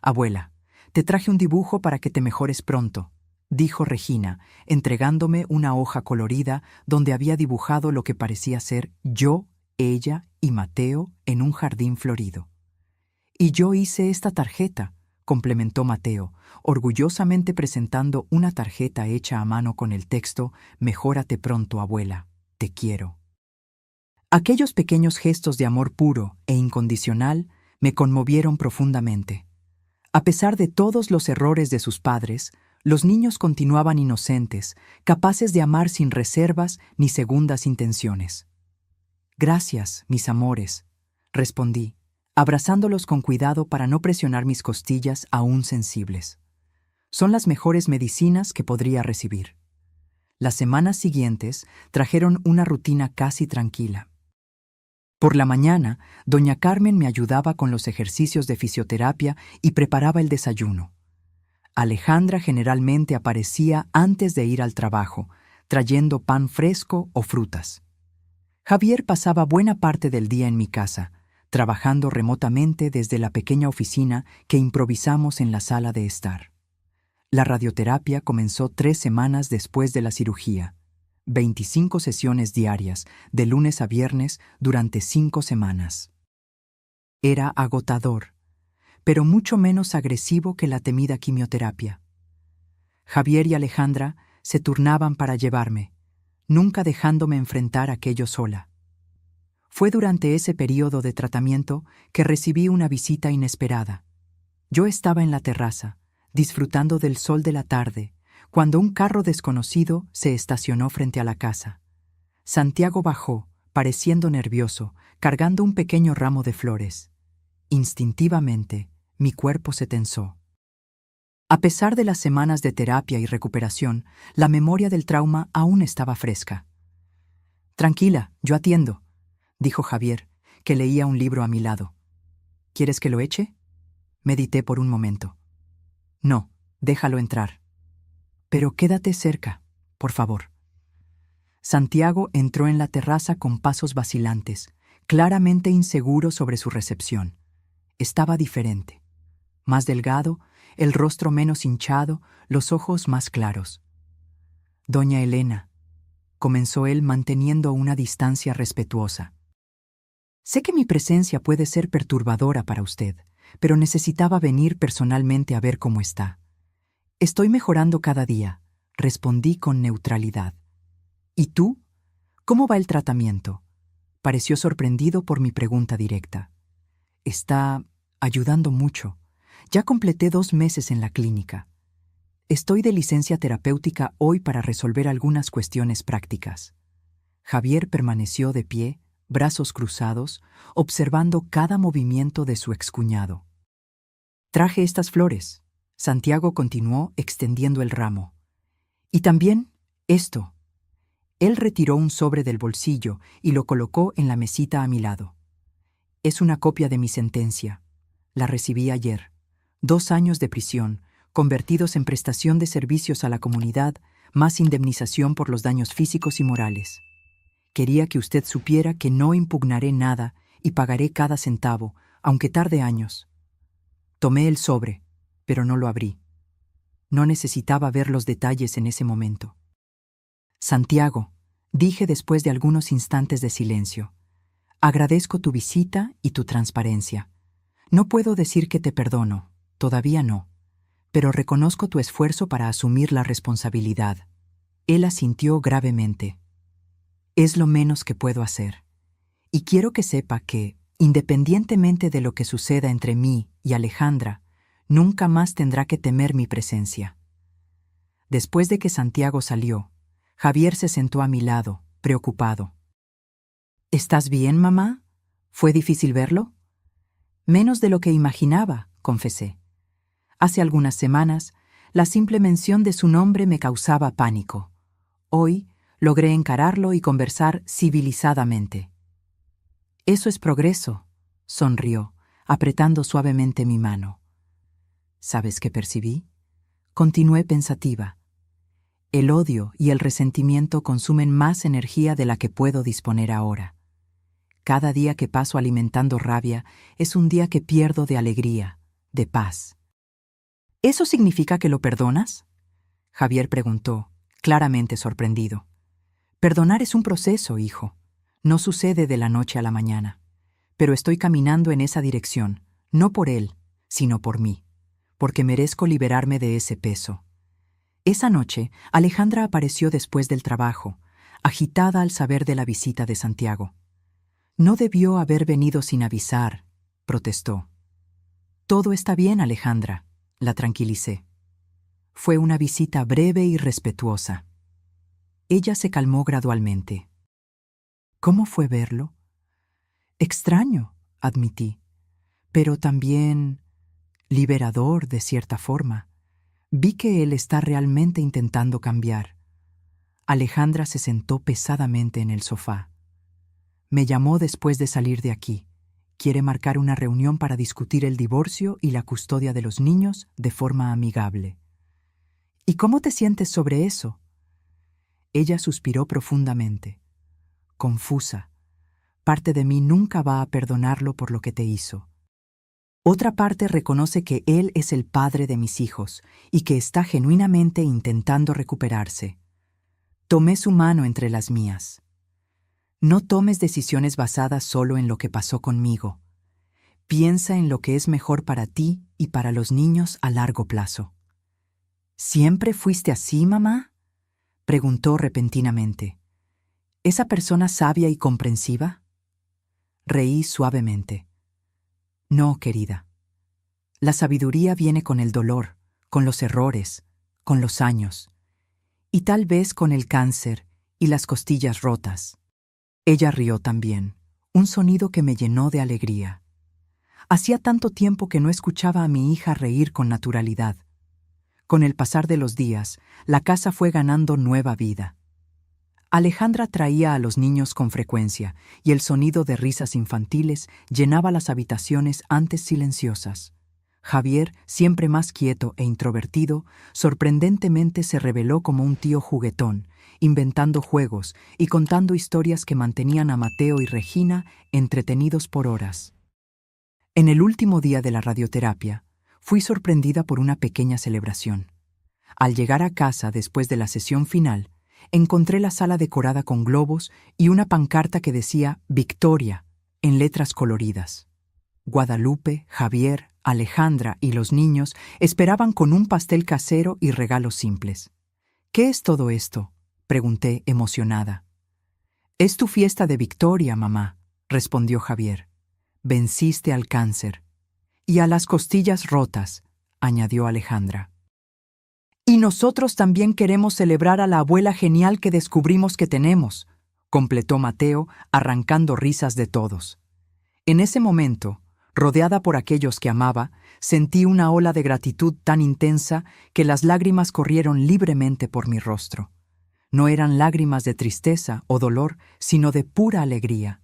Speaker 1: «Abuela, te traje un dibujo para que te mejores pronto», dijo Regina, entregándome una hoja colorida donde había dibujado lo que parecía ser yo, ella y Mateo en un jardín florido. «Y yo hice esta tarjeta», complementó Mateo, orgullosamente presentando una tarjeta hecha a mano con el texto «Mejórate pronto, abuela, te quiero». Aquellos pequeños gestos de amor puro e incondicional me conmovieron profundamente. A pesar de todos los errores de sus padres, los niños continuaban inocentes, capaces de amar sin reservas ni segundas intenciones. «Gracias, mis amores», respondí, abrazándolos con cuidado para no presionar mis costillas aún sensibles. «Son las mejores medicinas que podría recibir». Las semanas siguientes trajeron una rutina casi tranquila. Por la mañana, doña Carmen me ayudaba con los ejercicios de fisioterapia y preparaba el desayuno. Alejandra generalmente aparecía antes de ir al trabajo, trayendo pan fresco o frutas. Javier pasaba buena parte del día en mi casa, trabajando remotamente desde la pequeña oficina que improvisamos en la sala de estar. La radioterapia comenzó 3 semanas después de la cirugía. 25 sesiones diarias, de lunes a viernes, durante 5 semanas. Era agotador, pero mucho menos agresivo que la temida quimioterapia. Javier y Alejandra se turnaban para llevarme, nunca dejándome enfrentar aquello sola. Fue durante ese período de tratamiento que recibí una visita inesperada. Yo estaba en la terraza, disfrutando del sol de la tarde, cuando un carro desconocido se estacionó frente a la casa. Santiago bajó, pareciendo nervioso, cargando un pequeño ramo de flores. Instintivamente, mi cuerpo se tensó. A pesar de las semanas de terapia y recuperación, la memoria del trauma aún estaba fresca. «Tranquila, yo atiendo», dijo Javier, que leía un libro a mi lado. «¿Quieres que lo eche?». Medité por un momento. «No, déjalo entrar. Pero quédate cerca, por favor». Santiago entró en la terraza con pasos vacilantes, claramente inseguro sobre su recepción. Estaba diferente. Más delgado, el rostro menos hinchado, los ojos más claros. «Doña Elena», comenzó él manteniendo una distancia respetuosa. «Sé que mi presencia puede ser perturbadora para usted, pero necesitaba venir personalmente a ver cómo está». «Estoy mejorando cada día», respondí con neutralidad. «¿Y tú? ¿Cómo va el tratamiento?». Pareció sorprendido por mi pregunta directa. «Está ayudando mucho. Ya completé 2 meses en la clínica. Estoy de licencia terapéutica hoy para resolver algunas cuestiones prácticas». Javier permaneció de pie, brazos cruzados, observando cada movimiento de su excuñado. «Traje estas flores», Santiago continuó extendiendo el ramo. «Y también esto». Él retiró un sobre del bolsillo y lo colocó en la mesita a mi lado. Es una copia de mi sentencia. La recibí ayer. 2 años de prisión, convertidos en prestación de servicios a la comunidad, más indemnización por los daños físicos y morales. Quería que usted supiera que no impugnaré nada y pagaré cada centavo, aunque tarde años. Tomé el sobre, pero no lo abrí. No necesitaba ver los detalles en ese momento. Santiago, dije después de algunos instantes de silencio, agradezco tu visita y tu transparencia. No puedo decir que te perdono, todavía no, pero reconozco tu esfuerzo para asumir la responsabilidad. Él asintió gravemente. Es lo menos que puedo hacer. Y quiero que sepa que, independientemente de lo que suceda entre mí y Alejandra, nunca más tendrá que temer mi presencia. Después de que Santiago salió, Javier se sentó a mi lado, preocupado. ¿Estás bien, mamá? ¿Fue difícil verlo? Menos de lo que imaginaba, confesé. Hace algunas semanas, la simple mención de su nombre me causaba pánico. Hoy, logré encararlo y conversar civilizadamente. Eso es progreso, sonrió, apretando suavemente mi mano. ¿Sabes qué percibí? Continué pensativa. El odio y el resentimiento consumen más energía de la que puedo disponer ahora. Cada día que paso alimentando rabia es un día que pierdo de alegría, de paz. ¿Eso significa que lo perdonas? Javier preguntó, claramente sorprendido. Perdonar es un proceso, hijo. No sucede de la noche a la mañana. Pero estoy caminando en esa dirección, no por él, sino por mí, porque merezco liberarme de ese peso. Esa noche, Alejandra apareció después del trabajo, agitada al saber de la visita de Santiago. No debió haber venido sin avisar, protestó. Todo está bien, Alejandra, la tranquilicé. Fue una visita breve y respetuosa. Ella se calmó gradualmente. ¿Cómo fue verlo? Extraño, admití, pero también liberador de cierta forma. Vi que él está realmente intentando cambiar. Alejandra se sentó pesadamente en el sofá. Me llamó después de salir de aquí. Quiere marcar una reunión para discutir el divorcio y la custodia de los niños de forma amigable. ¿Y cómo te sientes sobre eso? Ella suspiró profundamente. Confusa. Parte de mí nunca va a perdonarlo por lo que te hizo. Otra parte reconoce que él es el padre de mis hijos y que está genuinamente intentando recuperarse. Tomé su mano entre las mías. No tomes decisiones basadas solo en lo que pasó conmigo. Piensa en lo que es mejor para ti y para los niños a largo plazo. ¿Siempre fuiste así, mamá?, preguntó repentinamente. ¿Esa persona sabia y comprensiva? Reí suavemente. No, querida. La sabiduría viene con el dolor, con los errores, con los años, y tal vez con el cáncer y las costillas rotas. Ella rió también, un sonido que me llenó de alegría. Hacía tanto tiempo que no escuchaba a mi hija reír con naturalidad. Con el pasar de los días, la casa fue ganando nueva vida. Alejandra traía a los niños con frecuencia y el sonido de risas infantiles llenaba las habitaciones antes silenciosas. Javier, siempre más quieto e introvertido, sorprendentemente se reveló como un tío juguetón, inventando juegos y contando historias que mantenían a Mateo y Regina entretenidos por horas. En el último día de la radioterapia, fui sorprendida por una pequeña celebración. Al llegar a casa después de la sesión final, encontré la sala decorada con globos y una pancarta que decía «Victoria» en letras coloridas. Guadalupe, Javier, Alejandra y los niños esperaban con un pastel casero y regalos simples. «¿Qué es todo esto?», pregunté emocionada. «Es tu fiesta de victoria, mamá», respondió Javier. «Venciste al cáncer. Y a las costillas rotas», añadió Alejandra. «Y nosotros también queremos celebrar a la abuela genial que descubrimos que tenemos», completó Mateo, arrancando risas de todos. En ese momento, rodeada por aquellos que amaba, sentí una ola de gratitud tan intensa que las lágrimas corrieron libremente por mi rostro. No eran lágrimas de tristeza o dolor, sino de pura alegría.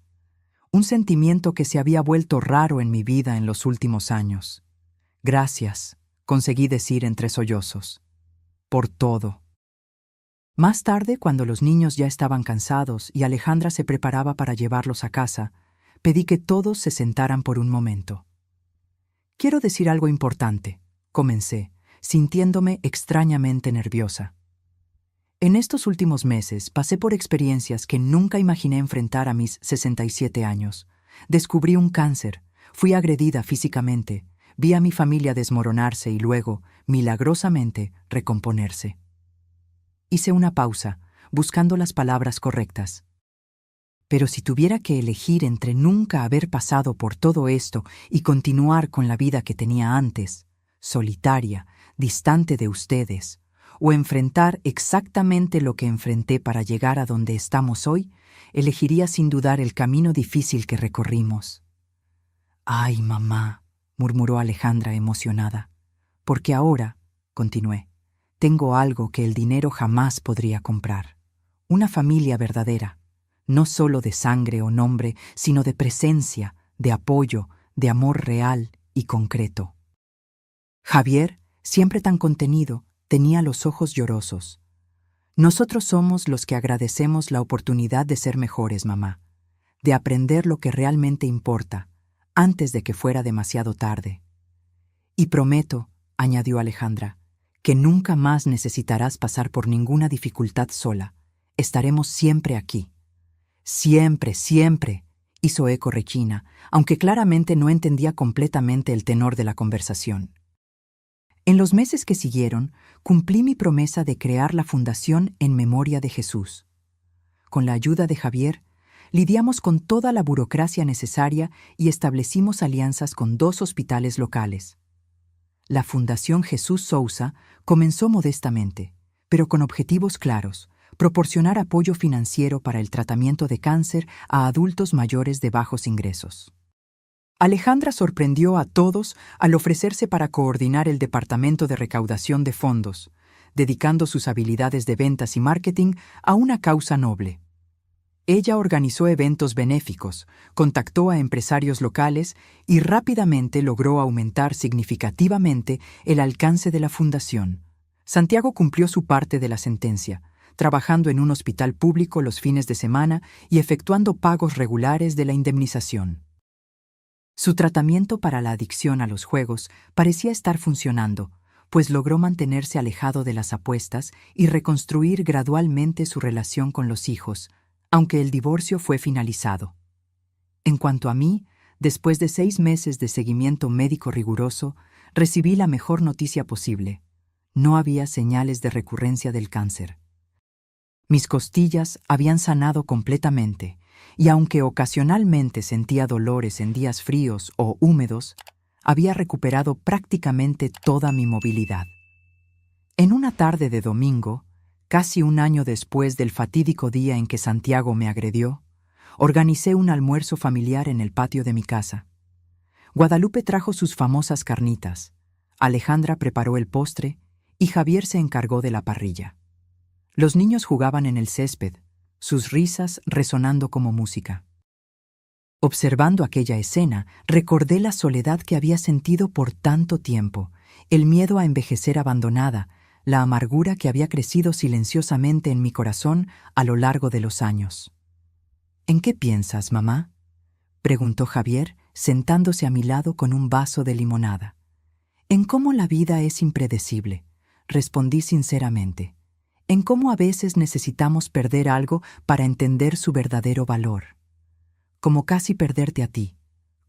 Speaker 1: Un sentimiento que se había vuelto raro en mi vida en los últimos años. Gracias, conseguí decir entre sollozos. Por todo. Más tarde, cuando los niños ya estaban cansados y Alejandra se preparaba para llevarlos a casa, pedí que todos se sentaran por un momento. Quiero decir algo importante, comencé, sintiéndome extrañamente nerviosa. En estos últimos meses pasé por experiencias que nunca imaginé enfrentar a mis 67 años. Descubrí un cáncer, fui agredida físicamente, vi a mi familia desmoronarse y luego, milagrosamente, recomponerse. Hice una pausa, buscando las palabras correctas. Pero si tuviera que elegir entre nunca haber pasado por todo esto y continuar con la vida que tenía antes, solitaria, distante de ustedes, o enfrentar exactamente lo que enfrenté para llegar a donde estamos hoy, elegiría sin dudar el camino difícil que recorrimos. «Ay, mamá», murmuró Alejandra emocionada, «porque ahora», continué, «tengo algo que el dinero jamás podría comprar. Una familia verdadera, no solo de sangre o nombre, sino de presencia, de apoyo, de amor real y concreto». Javier, siempre tan contenido, tenía los ojos llorosos. «Nosotros somos los que agradecemos la oportunidad de ser mejores, mamá, de aprender lo que realmente importa, antes de que fuera demasiado tarde. Y prometo», añadió Alejandra, «que nunca más necesitarás pasar por ninguna dificultad sola. Estaremos siempre aquí». «Siempre, siempre», hizo eco Regina, aunque claramente no entendía completamente el tenor de la conversación. En los meses que siguieron, cumplí mi promesa de crear la Fundación en Memoria de Jesús. Con la ayuda de Javier, lidiamos con toda la burocracia necesaria y establecimos alianzas con 2 hospitales locales. La Fundación Jesús Sousa comenzó modestamente, pero con objetivos claros: proporcionar apoyo financiero para el tratamiento de cáncer a adultos mayores de bajos ingresos. Alejandra sorprendió a todos al ofrecerse para coordinar el departamento de recaudación de fondos, dedicando sus habilidades de ventas y marketing a una causa noble. Ella organizó eventos benéficos, contactó a empresarios locales y rápidamente logró aumentar significativamente el alcance de la fundación. Santiago cumplió su parte de la sentencia, trabajando en un hospital público los fines de semana y efectuando pagos regulares de la indemnización. Su tratamiento para la adicción a los juegos parecía estar funcionando, pues logró mantenerse alejado de las apuestas y reconstruir gradualmente su relación con los hijos, aunque el divorcio fue finalizado. En cuanto a mí, después de 6 meses de seguimiento médico riguroso, recibí la mejor noticia posible. No había señales de recurrencia del cáncer. Mis costillas habían sanado completamente, y aunque ocasionalmente sentía dolores en días fríos o húmedos, había recuperado prácticamente toda mi movilidad. En una tarde de domingo, casi un año después del fatídico día en que Santiago me agredió, organicé un almuerzo familiar en el patio de mi casa. Guadalupe trajo sus famosas carnitas, Alejandra preparó el postre y Javier se encargó de la parrilla. Los niños jugaban en el césped, sus risas resonando como música. Observando aquella escena, recordé la soledad que había sentido por tanto tiempo, el miedo a envejecer abandonada, la amargura que había crecido silenciosamente en mi corazón a lo largo de los años. «¿En qué piensas, mamá?», preguntó Javier, sentándose a mi lado con un vaso de limonada. «En cómo la vida es impredecible», respondí sinceramente. «En cómo a veces necesitamos perder algo para entender su verdadero valor». «Como casi perderte a ti»,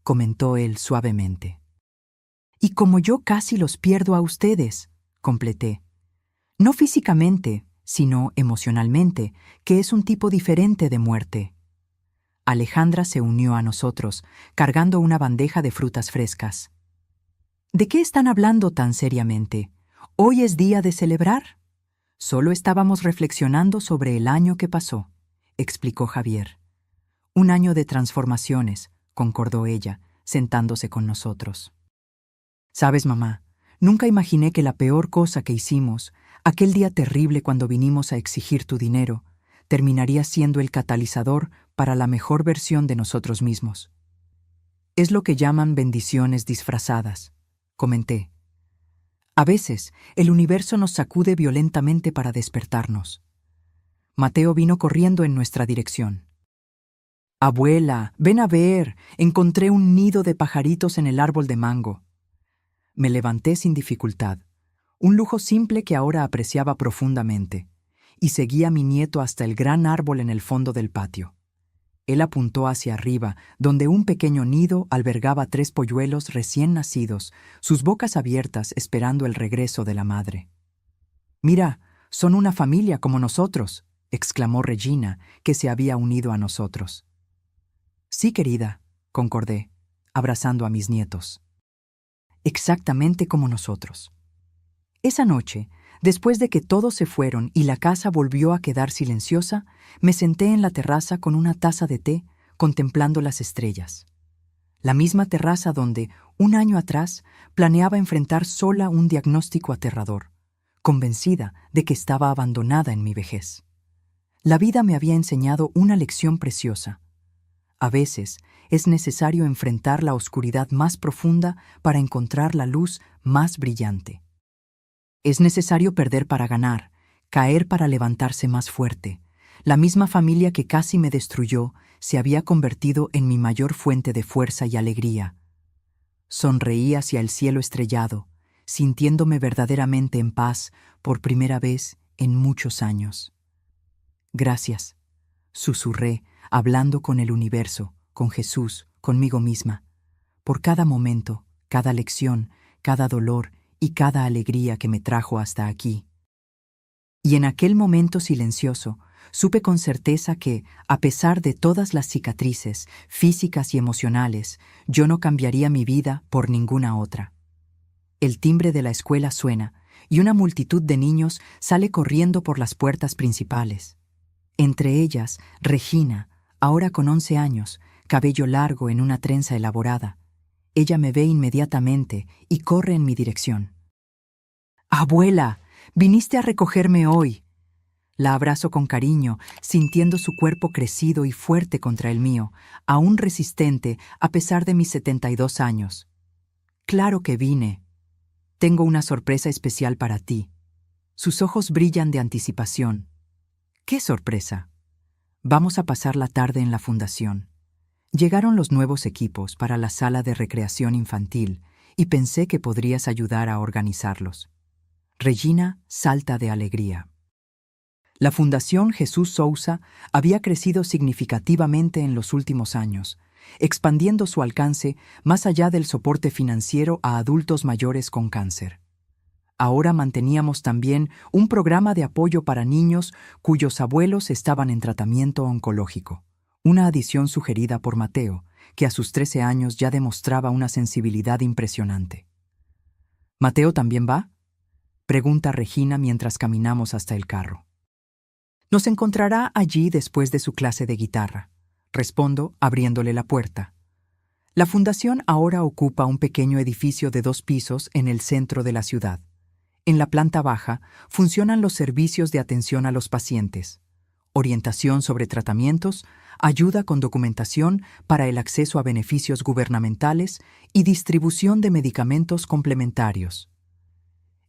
Speaker 1: comentó él suavemente. «Y como yo casi los pierdo a ustedes», completé. «No físicamente, sino emocionalmente, que es un tipo diferente de muerte». Alejandra se unió a nosotros, cargando una bandeja de frutas frescas. «¿De qué están hablando tan seriamente? ¿Hoy es día de celebrar?» «Solo estábamos reflexionando sobre el año que pasó», explicó Javier. «Un año de transformaciones», concordó ella, sentándose con nosotros. «Sabes, mamá, nunca imaginé que la peor cosa que hicimos Aquel día terrible cuando vinimos a exigir tu dinero terminaría siendo el catalizador para la mejor versión de nosotros mismos. Es lo que llaman bendiciones disfrazadas, comenté. A veces, el universo nos sacude violentamente para despertarnos. Mateo vino corriendo en nuestra dirección. Abuela, ven a ver, encontré un nido de pajaritos en el árbol de mango. Me levanté sin dificultad, un lujo simple que ahora apreciaba profundamente, y seguí a mi nieto hasta el gran árbol en el fondo del patio. Él apuntó hacia arriba, donde un pequeño nido albergaba 3 polluelos recién nacidos, sus bocas abiertas esperando el regreso de la madre. «Mira, son una familia como nosotros», exclamó Regina, que se había unido a nosotros. «Sí, querida», concordé, abrazando a mis nietos. «Exactamente como nosotros». Esa noche, después de que todos se fueron y la casa volvió a quedar silenciosa, me senté en la terraza con una taza de té, contemplando las estrellas. La misma terraza donde, un año atrás, planeaba enfrentar sola un diagnóstico aterrador, convencida de que estaba abandonada en mi vejez. La vida me había enseñado una lección preciosa. A veces es necesario enfrentar la oscuridad más profunda para encontrar la luz más brillante. Es necesario perder para ganar, caer para levantarse más fuerte. La misma familia que casi me destruyó se había convertido en mi mayor fuente de fuerza y alegría. Sonreí hacia el cielo estrellado, sintiéndome verdaderamente en paz por primera vez en muchos años. «Gracias», susurré, hablando con el universo, con Jesús, conmigo misma, por cada momento, cada lección, cada dolor y cada alegría que me trajo hasta aquí. Y en aquel momento silencioso, supe con certeza que, a pesar de todas las cicatrices, físicas y emocionales, yo no cambiaría mi vida por ninguna otra. El timbre de la escuela suena, y una multitud de niños sale corriendo por las puertas principales. Entre ellas, Regina, ahora con 11 años, cabello largo en una trenza elaborada. Ella me ve inmediatamente y corre en mi dirección. «Abuela, viniste a recogerme hoy». La abrazo con cariño, sintiendo su cuerpo crecido y fuerte contra el mío, aún resistente a pesar de mis 72 años. «Claro que vine. Tengo una sorpresa especial para ti». Sus ojos brillan de anticipación. «¿Qué sorpresa?» «Vamos a pasar la tarde en la fundación». Llegaron los nuevos equipos para la sala de recreación infantil y pensé que podrías ayudar a organizarlos. Regina salta de alegría. La Fundación Jesús Sousa había crecido significativamente en los últimos años, expandiendo su alcance más allá del soporte financiero a adultos mayores con cáncer. Ahora manteníamos también un programa de apoyo para niños cuyos abuelos estaban en tratamiento oncológico, una adición sugerida por Mateo, que a sus 13 años ya demostraba una sensibilidad impresionante. «¿Mateo también va?», pregunta Regina mientras caminamos hasta el carro. «Nos encontrará allí después de su clase de guitarra», respondo abriéndole la puerta. La fundación ahora ocupa un pequeño edificio de 2 pisos en el centro de la ciudad. En la planta baja funcionan los servicios de atención a los pacientes, orientación sobre tratamientos, ayuda con documentación para el acceso a beneficios gubernamentales y distribución de medicamentos complementarios.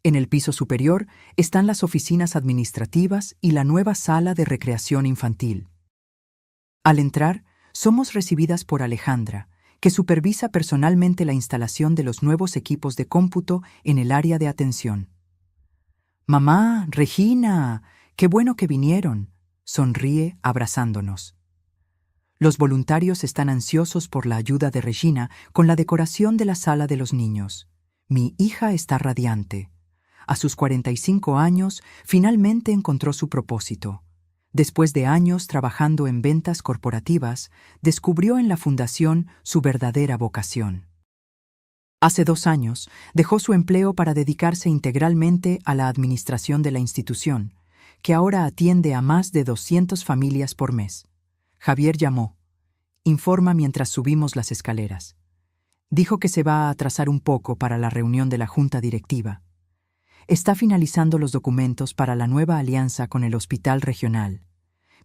Speaker 1: En el piso superior están las oficinas administrativas y la nueva sala de recreación infantil. Al entrar, somos recibidas por Alejandra, que supervisa personalmente la instalación de los nuevos equipos de cómputo en el área de atención. «Mamá, Regina, qué bueno que vinieron», sonríe abrazándonos. Los voluntarios están ansiosos por la ayuda de Regina con la decoración de la sala de los niños. Mi hija está radiante. A sus 45 años, finalmente encontró su propósito. Después de años trabajando en ventas corporativas, descubrió en la fundación su verdadera vocación. Hace 2 años, dejó su empleo para dedicarse integralmente a la administración de la institución, que ahora atiende a más de 200 familias por mes. Javier llamó. Informa mientras subimos las escaleras. Dijo que se va a atrasar un poco para la reunión de la junta directiva. está finalizando los documentos para la nueva alianza con el hospital regional.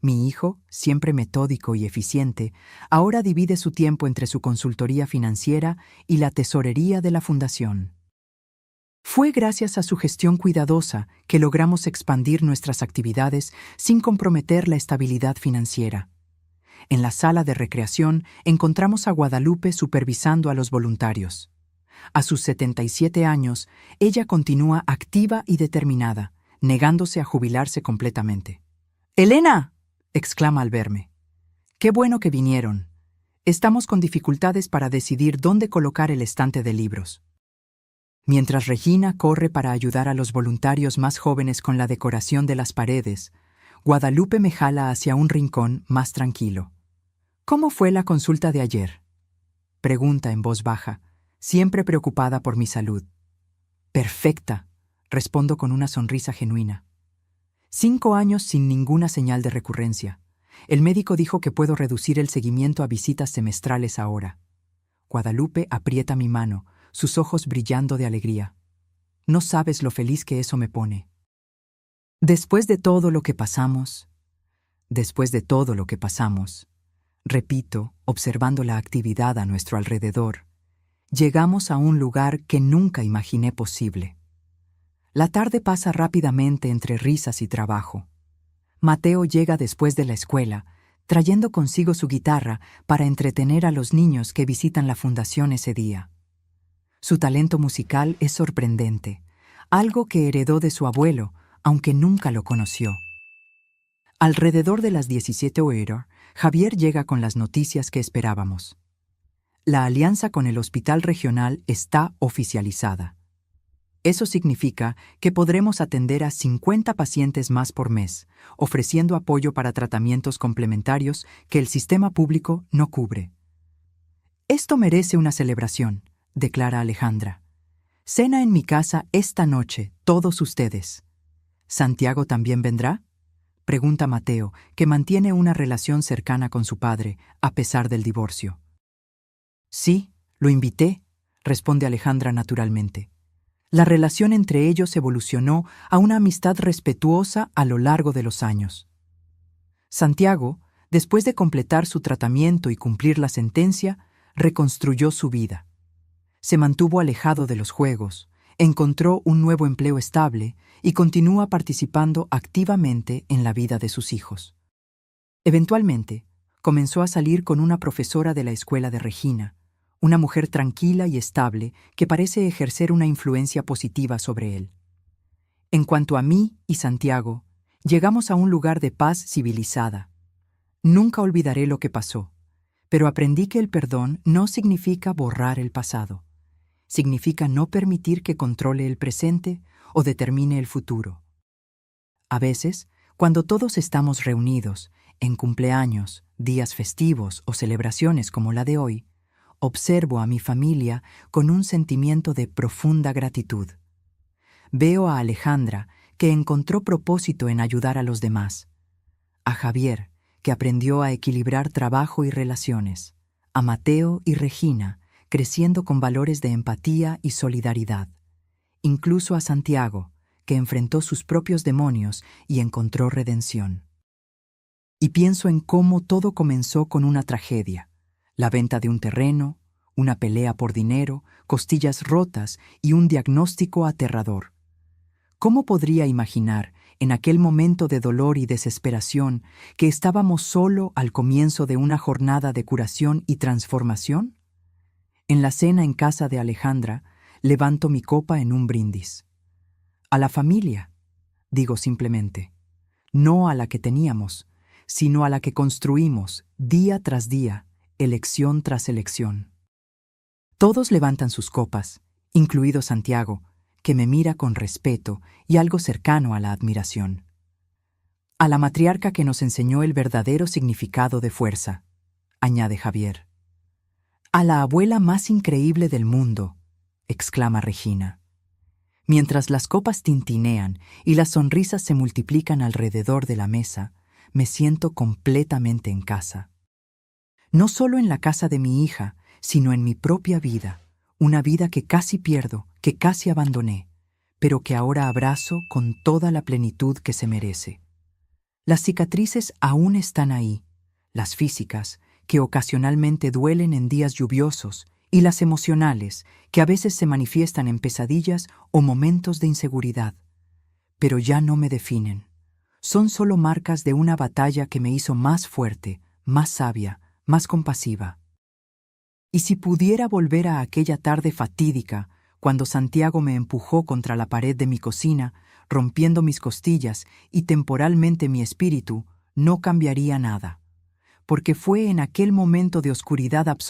Speaker 1: Mi hijo, siempre metódico y eficiente, ahora divide su tiempo entre su consultoría financiera y la tesorería de la fundación. Fue gracias a su gestión cuidadosa que logramos expandir nuestras actividades sin comprometer la estabilidad financiera. En la sala de recreación encontramos a Guadalupe supervisando a los voluntarios. A sus 77 años, ella continúa activa y determinada, negándose a jubilarse completamente. «¡Elena!», exclama al verme. «¡Qué bueno que vinieron! Estamos con dificultades para decidir dónde colocar el estante de libros». Mientras Regina corre para ayudar a los voluntarios más jóvenes con la decoración de las paredes, Guadalupe me jala hacia un rincón más tranquilo. «¿Cómo fue la consulta de ayer?», pregunta en voz baja, siempre preocupada por mi salud. «Perfecta», respondo con una sonrisa genuina. 5 años sin ninguna señal de recurrencia. El médico dijo que puedo reducir el seguimiento a visitas semestrales ahora. Guadalupe aprieta mi mano, sus ojos brillando de alegría. No sabes lo feliz que eso me pone. Después de todo lo que pasamos, repito, observando la actividad a nuestro alrededor, llegamos a un lugar que nunca imaginé posible. La tarde pasa rápidamente entre risas y trabajo. Mateo llega después de la escuela, trayendo consigo su guitarra para entretener a los niños que visitan la fundación ese día. Su talento musical es sorprendente, algo que heredó de su abuelo, aunque nunca lo conoció. Alrededor de las 17:00, Javier llega con las noticias que esperábamos. La alianza con el hospital regional está oficializada. Eso significa que podremos atender a 50 pacientes más por mes, ofreciendo apoyo para tratamientos complementarios que el sistema público no cubre. «Esto merece una celebración», declara Alejandra. «Cena en mi casa esta noche, todos ustedes». «¿Santiago también vendrá?», pregunta Mateo, que mantiene una relación cercana con su padre, a pesar del divorcio. «Sí, lo invité», responde Alejandra naturalmente. La relación entre ellos evolucionó a una amistad respetuosa a lo largo de los años. Santiago, después de completar su tratamiento y cumplir la sentencia, reconstruyó su vida. Se mantuvo alejado de los juegos, encontró un nuevo empleo estable y continúa participando activamente en la vida de sus hijos. Eventualmente, comenzó a salir con una profesora de la escuela de Regina, una mujer tranquila y estable que parece ejercer una influencia positiva sobre él. En cuanto a mí y Santiago, llegamos a un lugar de paz civilizada. Nunca olvidaré lo que pasó, pero aprendí que el perdón no significa borrar el pasado. Significa no permitir que controle el presente o determine el futuro. A veces, cuando todos estamos reunidos, en cumpleaños, días festivos o celebraciones como la de hoy, observo a mi familia con un sentimiento de profunda gratitud. Veo a Alejandra, que encontró propósito en ayudar a los demás, a Javier, que aprendió a equilibrar trabajo y relaciones, a Mateo y Regina, creciendo con valores de empatía y solidaridad, incluso a Santiago, que enfrentó sus propios demonios y encontró redención. Y pienso en cómo todo comenzó con una tragedia: la venta de un terreno, una pelea por dinero, costillas rotas y un diagnóstico aterrador. ¿Cómo podría imaginar, en aquel momento de dolor y desesperación, que estábamos solo al comienzo de una jornada de curación y transformación? En la cena en casa de Alejandra, levanto mi copa en un brindis. A la familia, digo simplemente, no a la que teníamos, sino a la que construimos día tras día, elección tras elección. Todos levantan sus copas, incluido Santiago, que me mira con respeto y algo cercano a la admiración. A la matriarca que nos enseñó el verdadero significado de fuerza, añade Javier. A la abuela más increíble del mundo, exclama Regina. Mientras las copas tintinean y las sonrisas se multiplican alrededor de la mesa, me siento completamente en casa. No solo en la casa de mi hija, sino en mi propia vida, una vida que casi pierdo, que casi abandoné, pero que ahora abrazo con toda la plenitud que se merece. Las cicatrices aún están ahí, las físicas, que ocasionalmente duelen en días lluviosos, y las emocionales, que a veces se manifiestan en pesadillas o momentos de inseguridad. Pero ya no me definen. Son solo marcas de una batalla que me hizo más fuerte, más sabia, más compasiva. Y si pudiera volver a aquella tarde fatídica, cuando Santiago me empujó contra la pared de mi cocina, rompiendo mis costillas y temporalmente mi espíritu, no cambiaría nada, porque fue en aquel momento de oscuridad absoluta